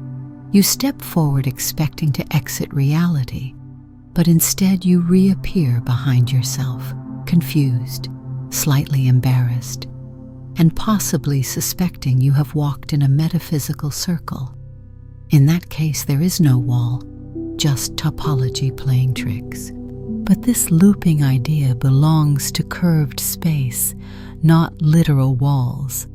You step forward expecting to exit reality, but instead you reappear behind yourself, confused, slightly embarrassed, and possibly suspecting you have walked in a metaphysical circle. In that case, there is no wall, just topology playing tricks. But this looping idea belongs to curved space, not literal walls,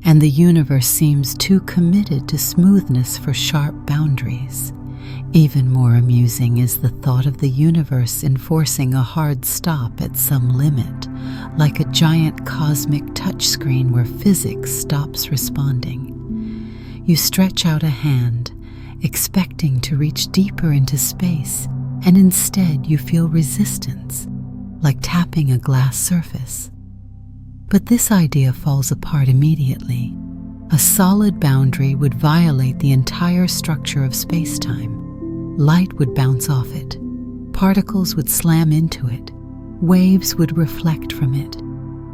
and the universe seems too committed to smoothness for sharp boundaries. Even more amusing is the thought of the universe enforcing a hard stop at some limit, like a giant cosmic touchscreen where physics stops responding. You stretch out a hand, expecting to reach deeper into space, and instead you feel resistance, like tapping a glass surface. But this idea falls apart immediately. A solid boundary would violate the entire structure of space-time. Light would bounce off it. Particles would slam into it. Waves would reflect from it.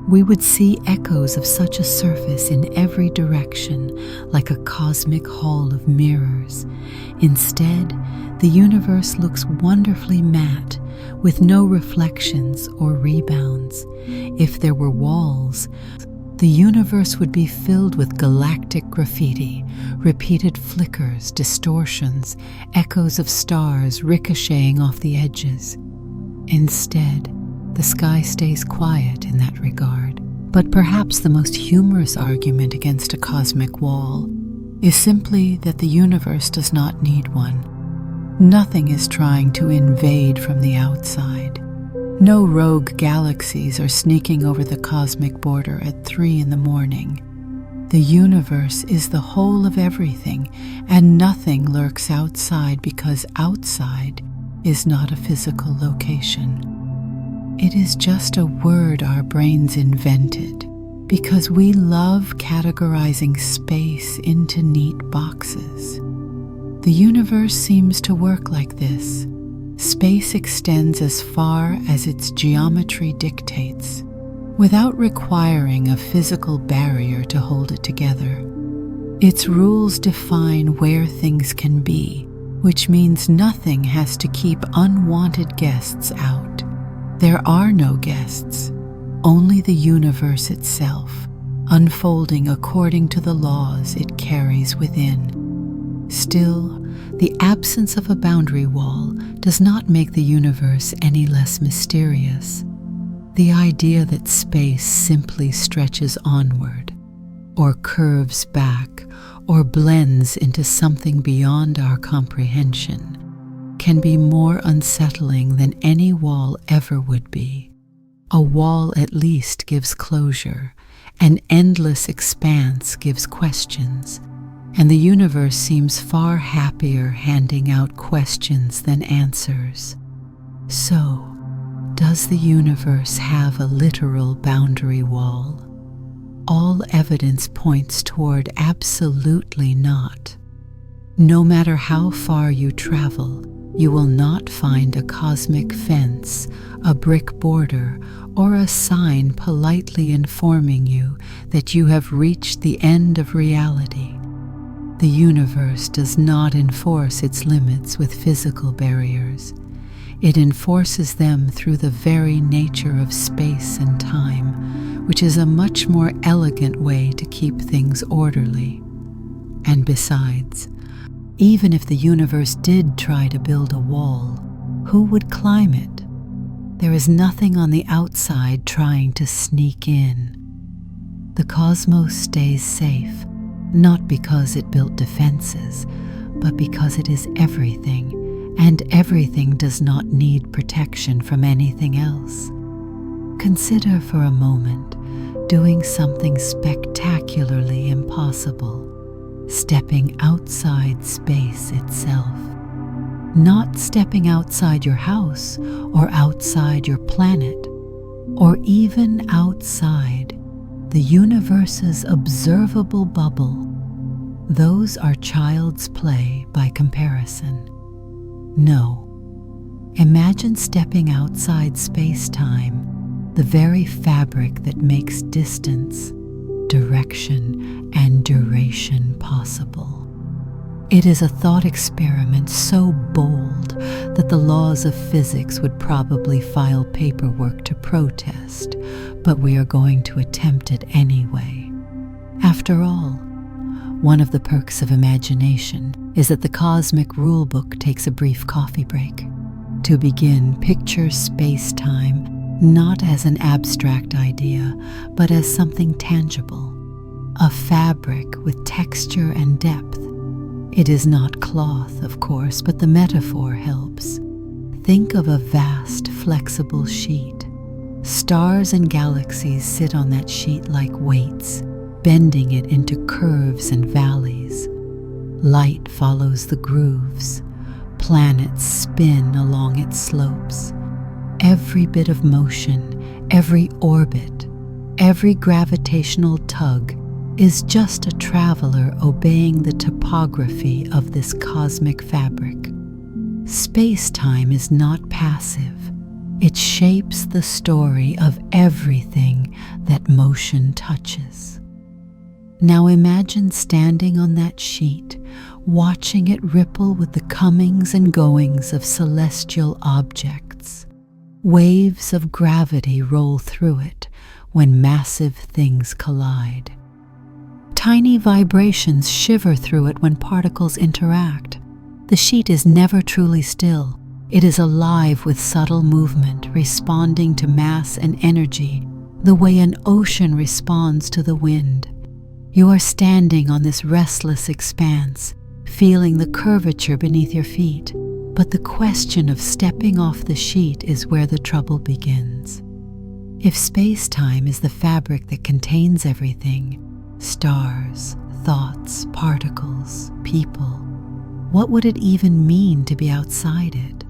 We would see echoes of such a surface in every direction, like a cosmic hall of mirrors. Instead, the universe looks wonderfully matte, with no reflections or rebounds. If there were walls, the universe would be filled with galactic graffiti, repeated flickers, distortions, echoes of stars ricocheting off the edges. Instead, the sky stays quiet in that regard. But perhaps the most humorous argument against a cosmic wall is simply that the universe does not need one. Nothing is trying to invade from the outside. No rogue galaxies are sneaking over the cosmic border at 3 a.m. The universe is the whole of everything, and nothing lurks outside because outside is not a physical location. It is just a word our brains invented because we love categorizing space into neat boxes. The universe seems to work like this. Space extends as far as its geometry dictates, without requiring a physical barrier to hold it together. Its rules define where things can be, which means nothing has to keep unwanted guests out. There are no guests, only the universe itself, unfolding according to the laws it carries within. Still, the absence of a boundary wall does not make the universe any less mysterious. The idea that space simply stretches onward, or curves back, or blends into something beyond our comprehension, can be more unsettling than any wall ever would be. A wall at least gives closure, an endless expanse gives questions, and the universe seems far happier handing out questions than answers. So, does the universe have a literal boundary wall? all evidence points toward absolutely not. No matter how far you travel, you will not find a cosmic fence, a brick border, or a sign politely informing you that you have reached the end of reality. The universe does not enforce its limits with physical barriers. It enforces them through the very nature of space and time, which is a much more elegant way to keep things orderly. And besides, even if the universe did try to build a wall, who would climb it? There is nothing on the outside trying to sneak in. The cosmos stays safe, not because it built defenses, but because it is everything, and everything does not need protection from anything else. Consider for a moment doing something spectacularly impossible. Stepping outside space itself. Not stepping outside your house or outside your planet, or even outside the universe's observable bubble. Those are child's play by comparison. No. Imagine stepping outside space-time, the very fabric that makes distance, direction, and duration possible. It is a thought experiment so bold that the laws of physics would probably file paperwork to protest, but we are going to attempt it anyway. After all, one of the perks of imagination is that the cosmic rulebook takes a brief coffee break. To begin, picture space-time not as an abstract idea, but as something tangible, a fabric with texture and depth. It is not cloth, of course, but the metaphor helps. Think of a vast, flexible sheet. Stars and galaxies sit on that sheet like weights, bending it into curves and valleys. Light follows the grooves. Planets spin along its slopes. Every bit of motion, every orbit, every gravitational tug is just a traveler obeying the topography of this cosmic fabric. Space-time is not passive. It shapes the story of everything that motion touches. Now imagine standing on that sheet, watching it ripple with the comings and goings of celestial objects. Waves of gravity roll through it when massive things collide. Tiny vibrations shiver through it when particles interact. The sheet is never truly still. It is alive with subtle movement, responding to mass and energy the way an ocean responds to the wind. You are standing on this restless expanse, feeling the curvature beneath your feet. But the question of stepping off the sheet is where the trouble begins. If space-time is the fabric that contains everything, stars, thoughts, particles, people, what would it even mean to be outside it?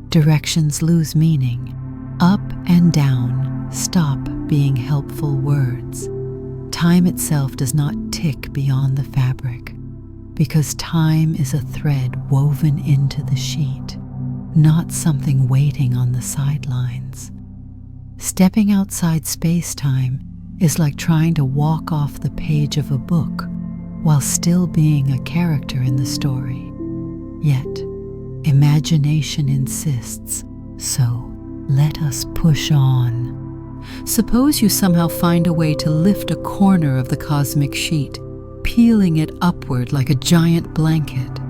Directions lose meaning. Up and down stop being helpful words. Time itself does not tick beyond the fabric, because time is a thread woven into the sheet, not something waiting on the sidelines. Stepping outside space-time is like trying to walk off the page of a book while still being a character in the story. Yet, imagination insists, so let us push on. Suppose you somehow find a way to lift a corner of the cosmic sheet, peeling it upward like a giant blanket.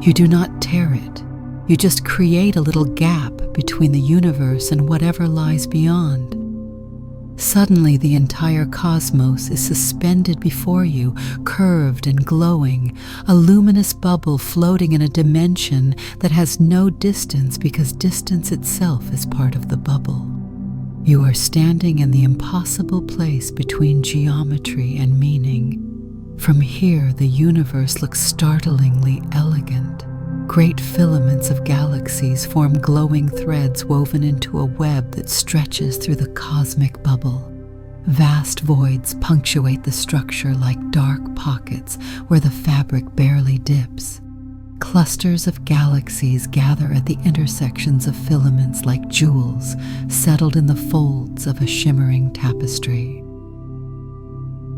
You do not tear it. You just create a little gap between the universe and whatever lies beyond. Suddenly, the entire cosmos is suspended before you, curved and glowing, a luminous bubble floating in a dimension that has no distance because distance itself is part of the bubble. You are standing in the impossible place between geometry and meaning. From here, the universe looks startlingly elegant. Great filaments of galaxies form glowing threads woven into a web that stretches through the cosmic bubble. Vast voids punctuate the structure like dark pockets where the fabric barely dips. Clusters of galaxies gather at the intersections of filaments like jewels settled in the folds of a shimmering tapestry.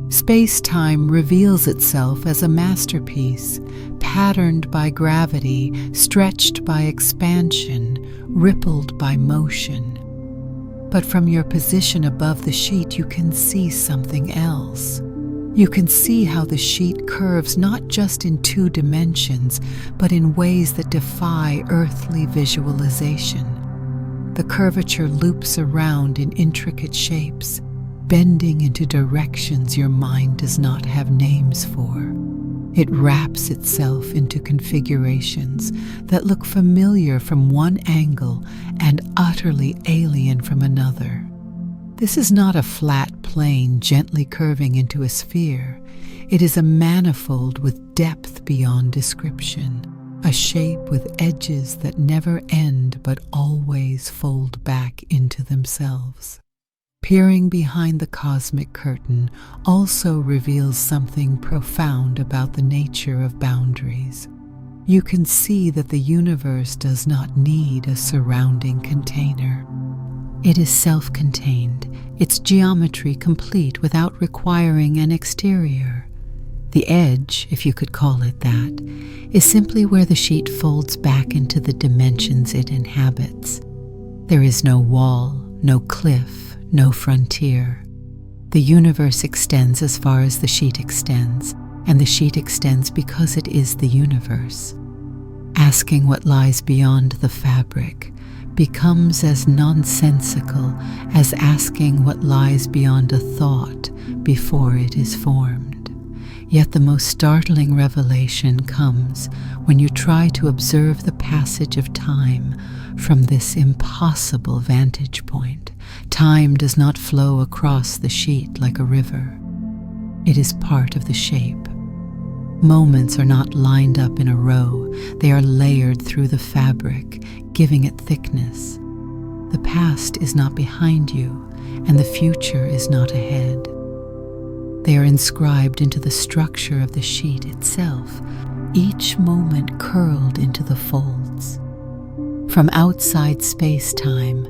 Space-time reveals itself as a masterpiece, patterned by gravity, stretched by expansion, rippled by motion. But from your position above the sheet, you can see something else. You can see how the sheet curves not just in 2 dimensions, but in ways that defy earthly visualization. The curvature loops around in intricate shapes, bending into directions your mind does not have names for. It wraps itself into configurations that look familiar from one angle and utterly alien from another. This is not a flat plane gently curving into a sphere. It is a manifold with depth beyond description, a shape with edges that never end but always fold back into themselves. Peering behind the cosmic curtain also reveals something profound about the nature of boundaries. You can see that the universe does not need a surrounding container. It is self-contained, its geometry complete without requiring an exterior. The edge, if you could call it that, is simply where the sheet folds back into the dimensions it inhabits. There is no wall, no cliff, no frontier. The universe extends as far as the sheet extends, and the sheet extends because it is the universe. Asking what lies beyond the fabric becomes as nonsensical as asking what lies beyond a thought before it is formed. Yet the most startling revelation comes when you try to observe the passage of time from this impossible vantage point. Time does not flow across the sheet like a river. It is part of the shape. Moments are not lined up in a row. They are layered through the fabric, giving it thickness. The past is not behind you, and the future is not ahead. They are inscribed into the structure of the sheet itself, each moment curled into the folds. From outside space-time,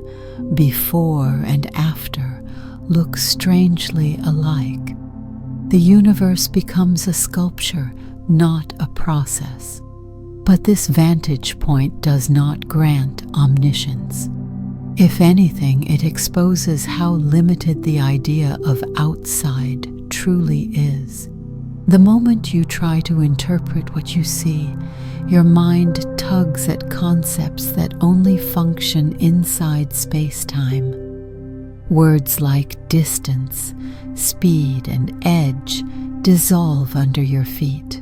before and after look strangely alike. The universe becomes a sculpture, not a process. But this vantage point does not grant omniscience. If anything, it exposes how limited the idea of outside truly is. The moment you try to interpret what you see, your mind tugs at concepts that only function inside space-time. Words like distance, speed, and edge dissolve under your feet.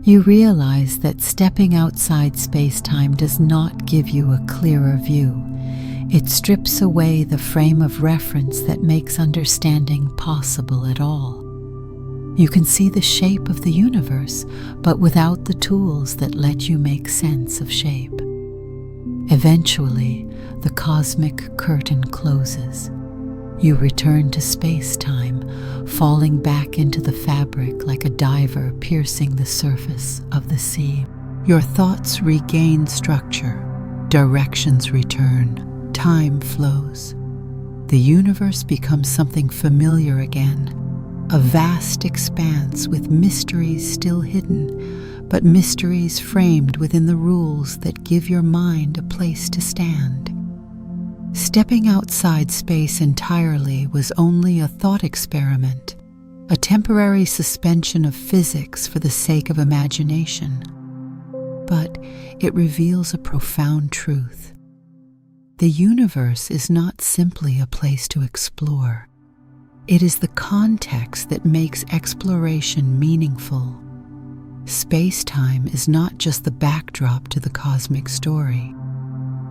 You realize that stepping outside space-time does not give you a clearer view. It strips away the frame of reference that makes understanding possible at all. You can see the shape of the universe, but without the tools that let you make sense of shape. Eventually, the cosmic curtain closes. You return to space-time, falling back into the fabric like a diver piercing the surface of the sea. Your thoughts regain structure, directions return, time flows. The universe becomes something familiar again, a vast expanse with mysteries still hidden, but mysteries framed within the rules that give your mind a place to stand. Stepping outside space entirely was only a thought experiment, a temporary suspension of physics for the sake of imagination. But it reveals a profound truth. The universe is not simply a place to explore. It is the context that makes exploration meaningful. Space-time is not just the backdrop to the cosmic story.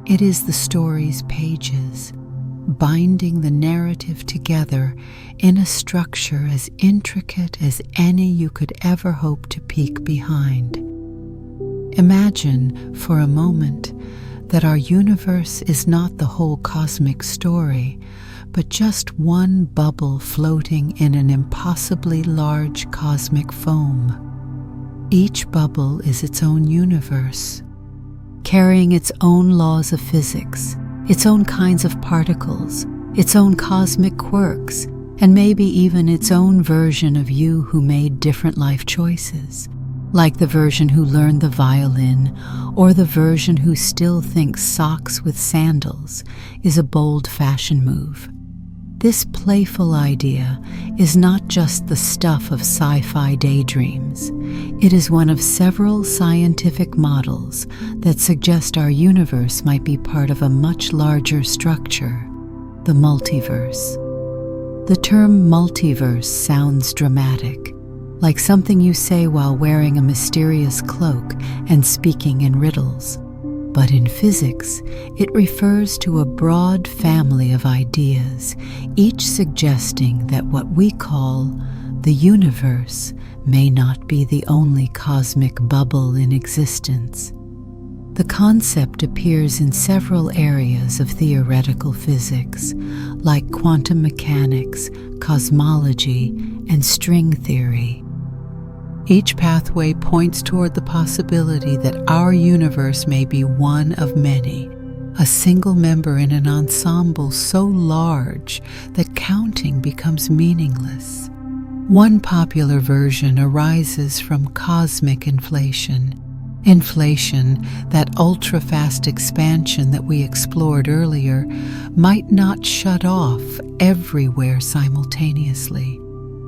It is the story's pages, binding the narrative together in a structure as intricate as any you could ever hope to peek behind. Imagine, for a moment, that our universe is not the whole cosmic story, but just one bubble floating in an impossibly large cosmic foam. Each bubble is its own universe, carrying its own laws of physics, its own kinds of particles, its own cosmic quirks, and maybe even its own version of you who made different life choices, like the version who learned the violin or the version who still thinks socks with sandals is a bold fashion move. This playful idea is not just the stuff of sci-fi daydreams. It is one of several scientific models that suggest our universe might be part of a much larger structure, the multiverse. The term multiverse sounds dramatic, like something you say while wearing a mysterious cloak and speaking in riddles. But in physics, it refers to a broad family of ideas, each suggesting that what we call the universe may not be the only cosmic bubble in existence. The concept appears in several areas of theoretical physics, like quantum mechanics, cosmology, and string theory. Each pathway points toward the possibility that our universe may be one of many, a single member in an ensemble so large that counting becomes meaningless. One popular version arises from cosmic inflation, that ultra-fast expansion that we explored earlier, might not shut off everywhere simultaneously.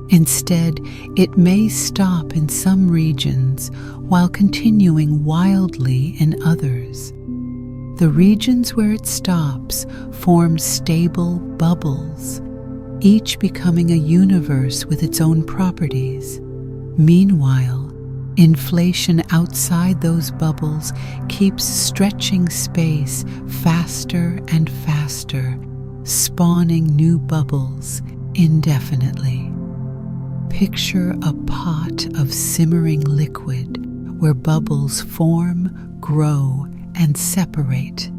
Instead, it may stop in some regions while continuing wildly in others. The regions where it stops form stable bubbles, each becoming a universe with its own properties. Meanwhile, inflation outside those bubbles keeps stretching space faster and faster, spawning new bubbles indefinitely. Picture a pot of simmering liquid where bubbles form, grow, and separate.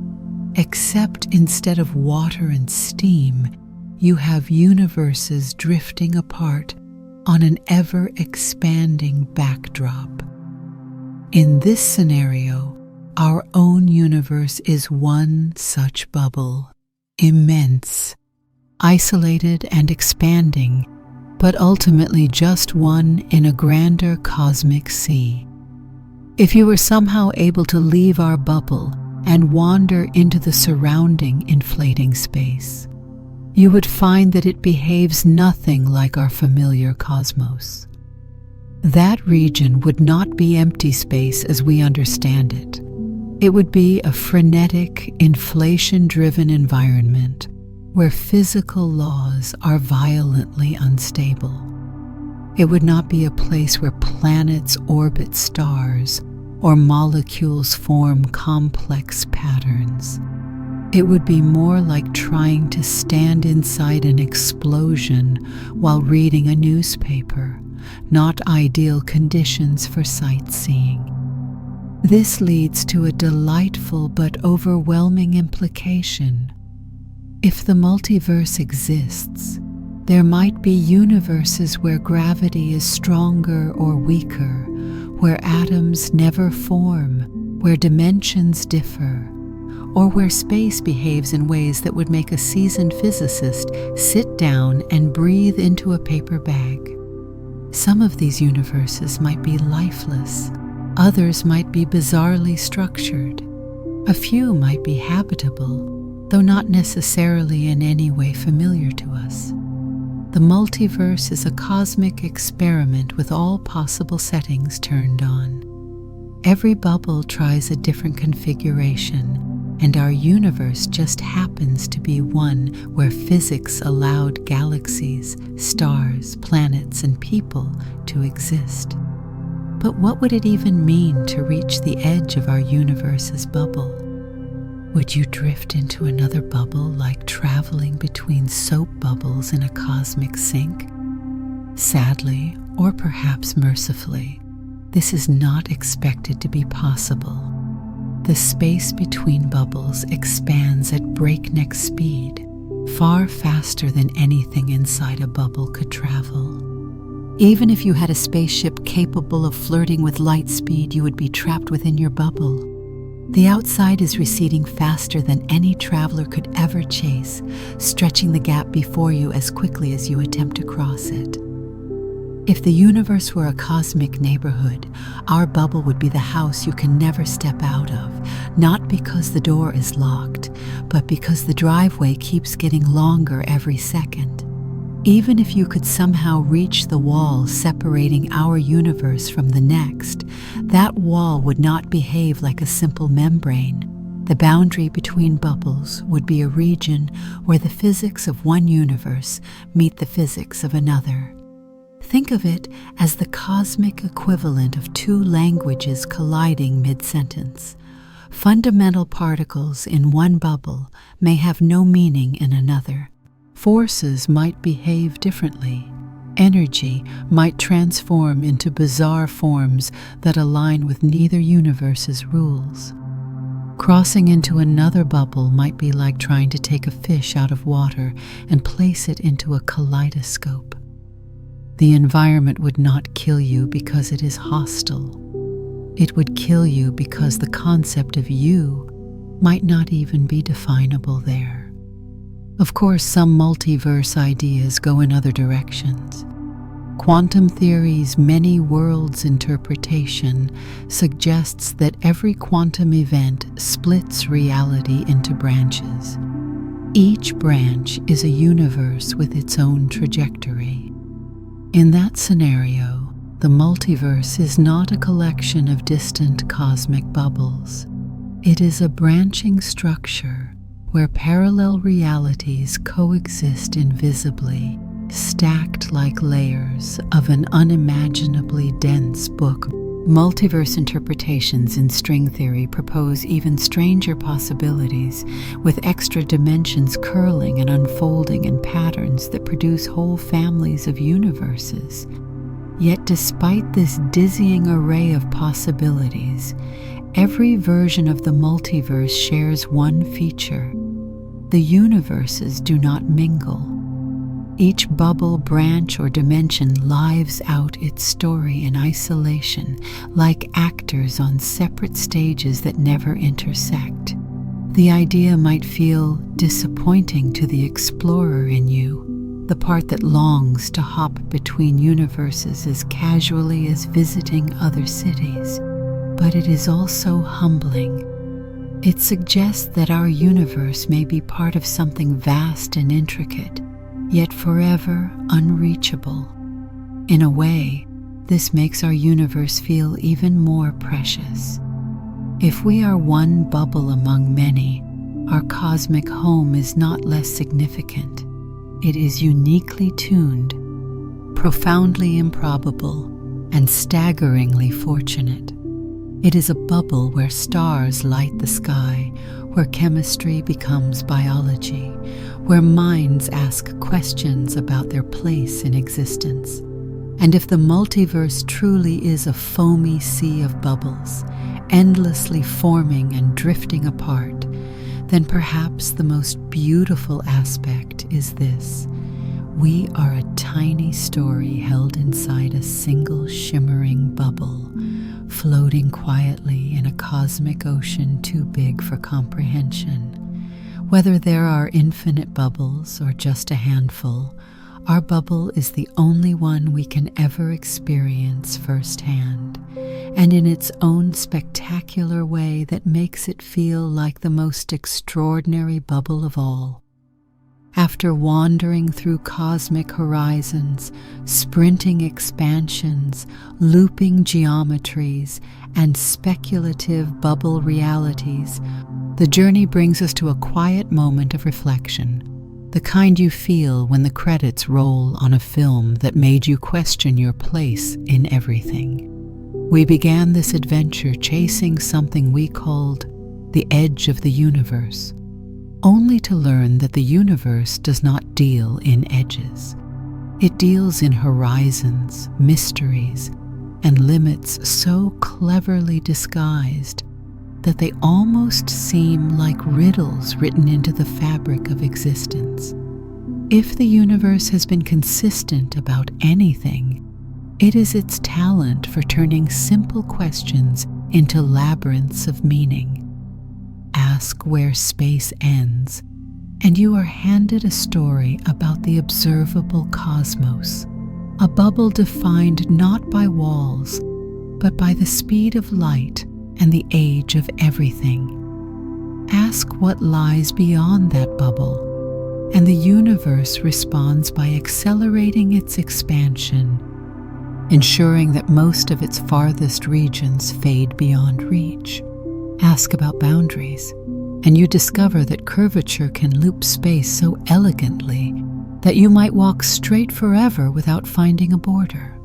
Except instead of water and steam, you have universes drifting apart on an ever-expanding backdrop. In this scenario, our own universe is one such bubble, immense, isolated and expanding, but ultimately just one in a grander cosmic sea. If you were somehow able to leave our bubble and wander into the surrounding inflating space, you would find that it behaves nothing like our familiar cosmos. That region would not be empty space as we understand it. It would be a frenetic, inflation-driven environment where physical laws are violently unstable. It would not be a place where planets orbit stars or molecules form complex patterns. It would be more like trying to stand inside an explosion while reading a newspaper, not ideal conditions for sightseeing. This leads to a delightful but overwhelming implication. If the multiverse exists, there might be universes where gravity is stronger or weaker, where atoms never form, where dimensions differ, or where space behaves in ways that would make a seasoned physicist sit down and breathe into a paper bag. Some of these universes might be lifeless, others might be bizarrely structured. A few might be habitable, though not necessarily in any way familiar to us. The multiverse is a cosmic experiment with all possible settings turned on. Every bubble tries a different configuration, and our universe just happens to be one where physics allowed galaxies, stars, planets, and people to exist. But what would it even mean to reach the edge of our universe's bubble? Would you drift into another bubble like traveling between soap bubbles in a cosmic sink? Sadly, or perhaps mercifully, this is not expected to be possible. The space between bubbles expands at breakneck speed, far faster than anything inside a bubble could travel. Even if you had a spaceship capable of flirting with light speed, you would be trapped within your bubble. The outside is receding faster than any traveler could ever chase, stretching the gap before you as quickly as you attempt to cross it. If the universe were a cosmic neighborhood, our bubble would be the house you can never step out of, not because the door is locked, but because the driveway keeps getting longer every second. Even if you could somehow reach the wall separating our universe from the next, that wall would not behave like a simple membrane. The boundary between bubbles would be a region where the physics of one universe meet the physics of another. Think of it as the cosmic equivalent of two languages colliding mid-sentence. Fundamental particles in one bubble may have no meaning in another. Forces might behave differently. Energy might transform into bizarre forms that align with neither universe's rules. Crossing into another bubble might be like trying to take a fish out of water and place it into a kaleidoscope. The environment would not kill you because it is hostile. It would kill you because the concept of you might not even be definable there. Of course, some multiverse ideas go in other directions. Quantum theory's many worlds interpretation suggests that every quantum event splits reality into branches. Each branch is a universe with its own trajectory. In that scenario, the multiverse is not a collection of distant cosmic bubbles. It is a branching structure where parallel realities coexist invisibly, stacked like layers of an unimaginably dense book. Multiverse interpretations in string theory propose even stranger possibilities, with extra dimensions curling and unfolding in patterns that produce whole families of universes. Yet despite this dizzying array of possibilities, every version of the multiverse shares one feature: the universes do not mingle. Each bubble, branch, or dimension lives out its story in isolation, like actors on separate stages that never intersect. The idea might feel disappointing to the explorer in you, the part that longs to hop between universes as casually as visiting other cities. But it is also humbling. It suggests that our universe may be part of something vast and intricate, yet forever unreachable. In a way, this makes our universe feel even more precious. If we are one bubble among many, our cosmic home is not less significant. It is uniquely tuned, profoundly improbable, and staggeringly fortunate. It is a bubble where stars light the sky, where chemistry becomes biology, where minds ask questions about their place in existence. And if the multiverse truly is a foamy sea of bubbles, endlessly forming and drifting apart, then perhaps the most beautiful aspect is this: we are a tiny story held inside a single shimmering bubble, floating quietly in a cosmic ocean too big for comprehension. Whether there are infinite bubbles or just a handful, our bubble is the only one we can ever experience firsthand, and in its own spectacular way that makes it feel like the most extraordinary bubble of all. After wandering through cosmic horizons, sprinting expansions, looping geometries, and speculative bubble realities, the journey brings us to a quiet moment of reflection, the kind you feel when the credits roll on a film that made you question your place in everything. We began this adventure chasing something we called the edge of the universe, only to learn that the universe does not deal in edges. It deals in horizons, mysteries, and limits so cleverly disguised that they almost seem like riddles written into the fabric of existence. If the universe has been consistent about anything, it is its talent for turning simple questions into labyrinths of meaning. Ask where space ends, and you are handed a story about the observable cosmos, a bubble defined not by walls, but by the speed of light and the age of everything. Ask what lies beyond that bubble, and the universe responds by accelerating its expansion, ensuring that most of its farthest regions fade beyond reach. Ask about boundaries, and you discover that curvature can loop space so elegantly that you might walk straight forever without finding a border.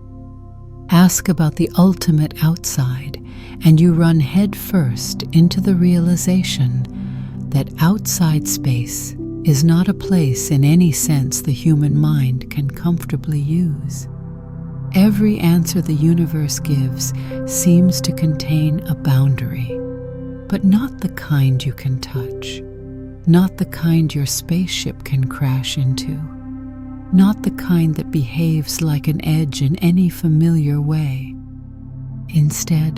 Ask about the ultimate outside, and you run headfirst into the realization that outside space is not a place in any sense the human mind can comfortably use. Every answer the universe gives seems to contain a boundary, but not the kind you can touch, not the kind your spaceship can crash into, not the kind that behaves like an edge in any familiar way. Instead,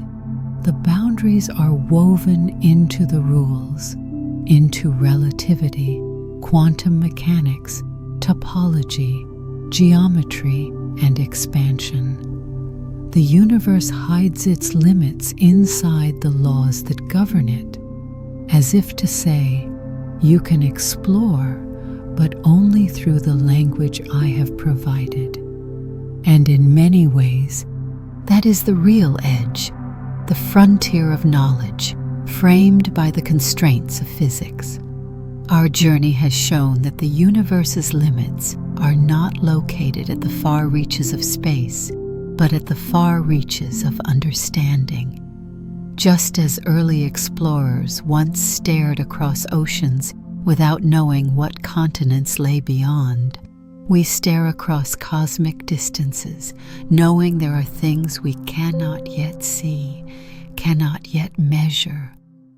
the boundaries are woven into the rules, into relativity, quantum mechanics, topology, geometry, and expansion. The universe hides its limits inside the laws that govern it, as if to say, you can explore, but only through the language I have provided. And in many ways, that is the real edge, the frontier of knowledge, framed by the constraints of physics. Our journey has shown that the universe's limits are not located at the far reaches of space, but at the far reaches of understanding. Just as early explorers once stared across oceans without knowing what continents lay beyond, we stare across cosmic distances, knowing there are things we cannot yet see, cannot yet measure,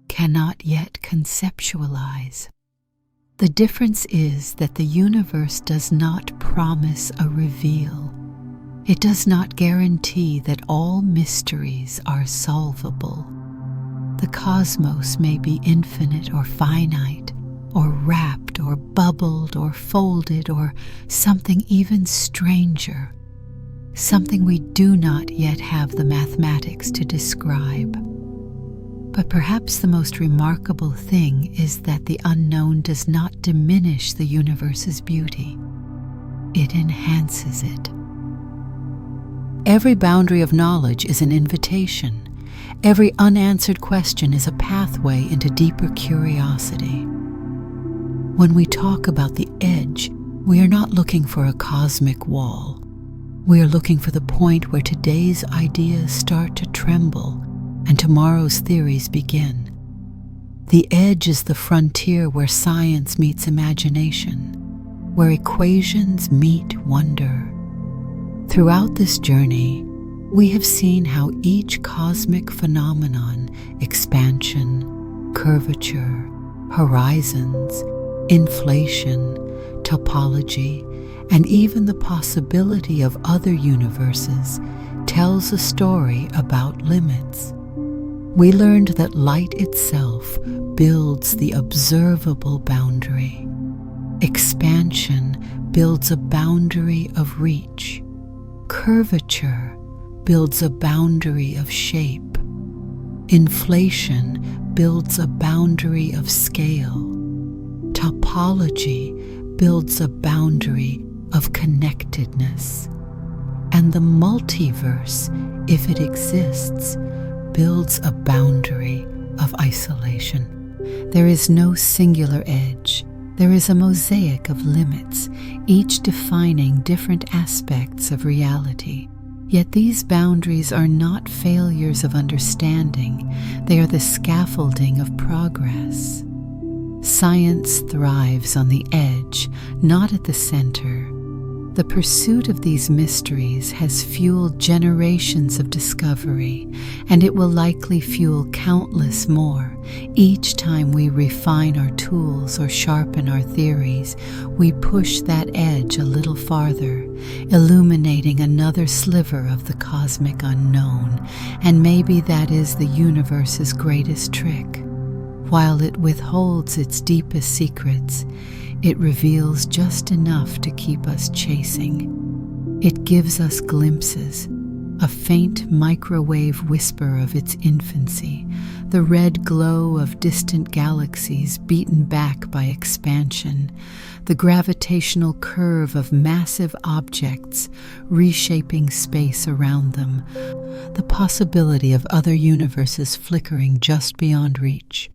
cannot yet conceptualize. The difference is that the universe does not promise a reveal. It does not guarantee that all mysteries are solvable. The cosmos may be infinite or finite, or wrapped or bubbled or folded, or something even stranger, something we do not yet have the mathematics to describe. But perhaps the most remarkable thing is that the unknown does not diminish the universe's beauty. It enhances it. Every boundary of knowledge is an invitation. Every unanswered question is a pathway into deeper curiosity. When we talk about the edge, we are not looking for a cosmic wall. We are looking for the point where today's ideas start to tremble and tomorrow's theories begin. The edge is the frontier where science meets imagination, where equations meet wonder. Throughout this journey, we have seen how each cosmic phenomenon, expansion, curvature, horizons, inflation, topology, and even the possibility of other universes, tells a story about limits. We learned that light itself builds the observable boundary. Expansion builds a boundary of reach. Curvature builds a boundary of shape. Inflation builds a boundary of scale. Topology builds a boundary of connectedness. And the multiverse, if it exists, builds a boundary of isolation. There is no singular edge. There is a mosaic of limits, each defining different aspects of reality. Yet these boundaries are not failures of understanding. They are the scaffolding of progress. Science thrives on the edge, not at the center. The pursuit of these mysteries has fueled generations of discovery, and it will likely fuel countless more. Each time we refine our tools or sharpen our theories, we push that edge a little farther, illuminating another sliver of the cosmic unknown, and maybe that is the universe's greatest trick. While it withholds its deepest secrets, it reveals just enough to keep us chasing. It gives us glimpses, a faint microwave whisper of its infancy, the red glow of distant galaxies beaten back by expansion, the gravitational curve of massive objects reshaping space around them, the possibility of other universes flickering just beyond reach.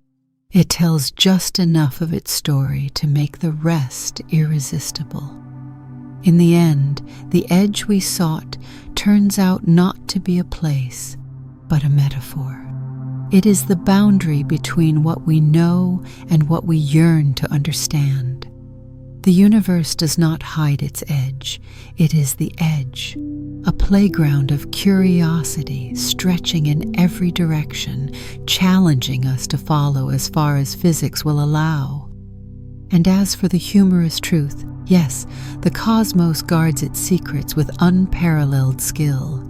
It tells just enough of its story to make the rest irresistible. In the end, the edge we sought turns out not to be a place, but a metaphor. It is the boundary between what we know and what we yearn to understand. The universe does not hide its edge. It is the edge, a playground of curiosity stretching in every direction, challenging us to follow as far as physics will allow. And as for the humorous truth, yes, the cosmos guards its secrets with unparalleled skill.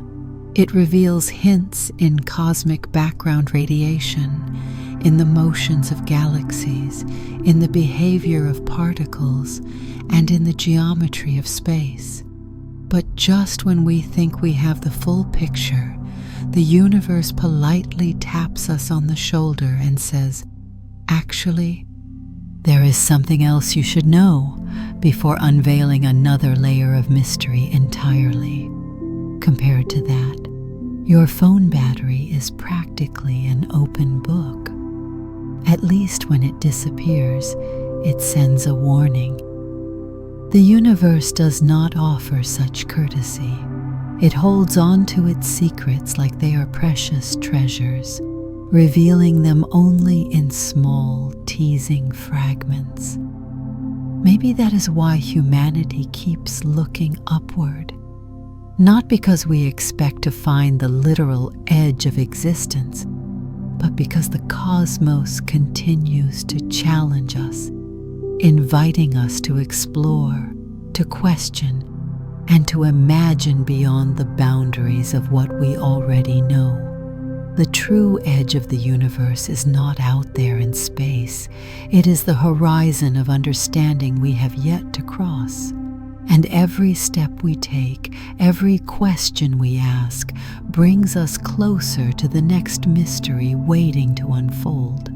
It reveals hints in cosmic background radiation, in the motions of galaxies, in the behavior of particles, and in the geometry of space. But just when we think we have the full picture, the universe politely taps us on the shoulder and says, "Actually, there is something else you should know," before unveiling another layer of mystery entirely. Compared to that, your phone battery is practically an open book. At least when it disappears, it sends a warning. The universe does not offer such courtesy. It holds on to its secrets like they are precious treasures, revealing them only in small, teasing fragments. Maybe that is why humanity keeps looking upward. Not because we expect to find the literal edge of existence, but because the cosmos continues to challenge us, inviting us to explore, to question, and to imagine beyond the boundaries of what we already know. The true edge of the universe is not out there in space. It is the horizon of understanding we have yet to cross. And every step we take, every question we ask, brings us closer to the next mystery waiting to unfold.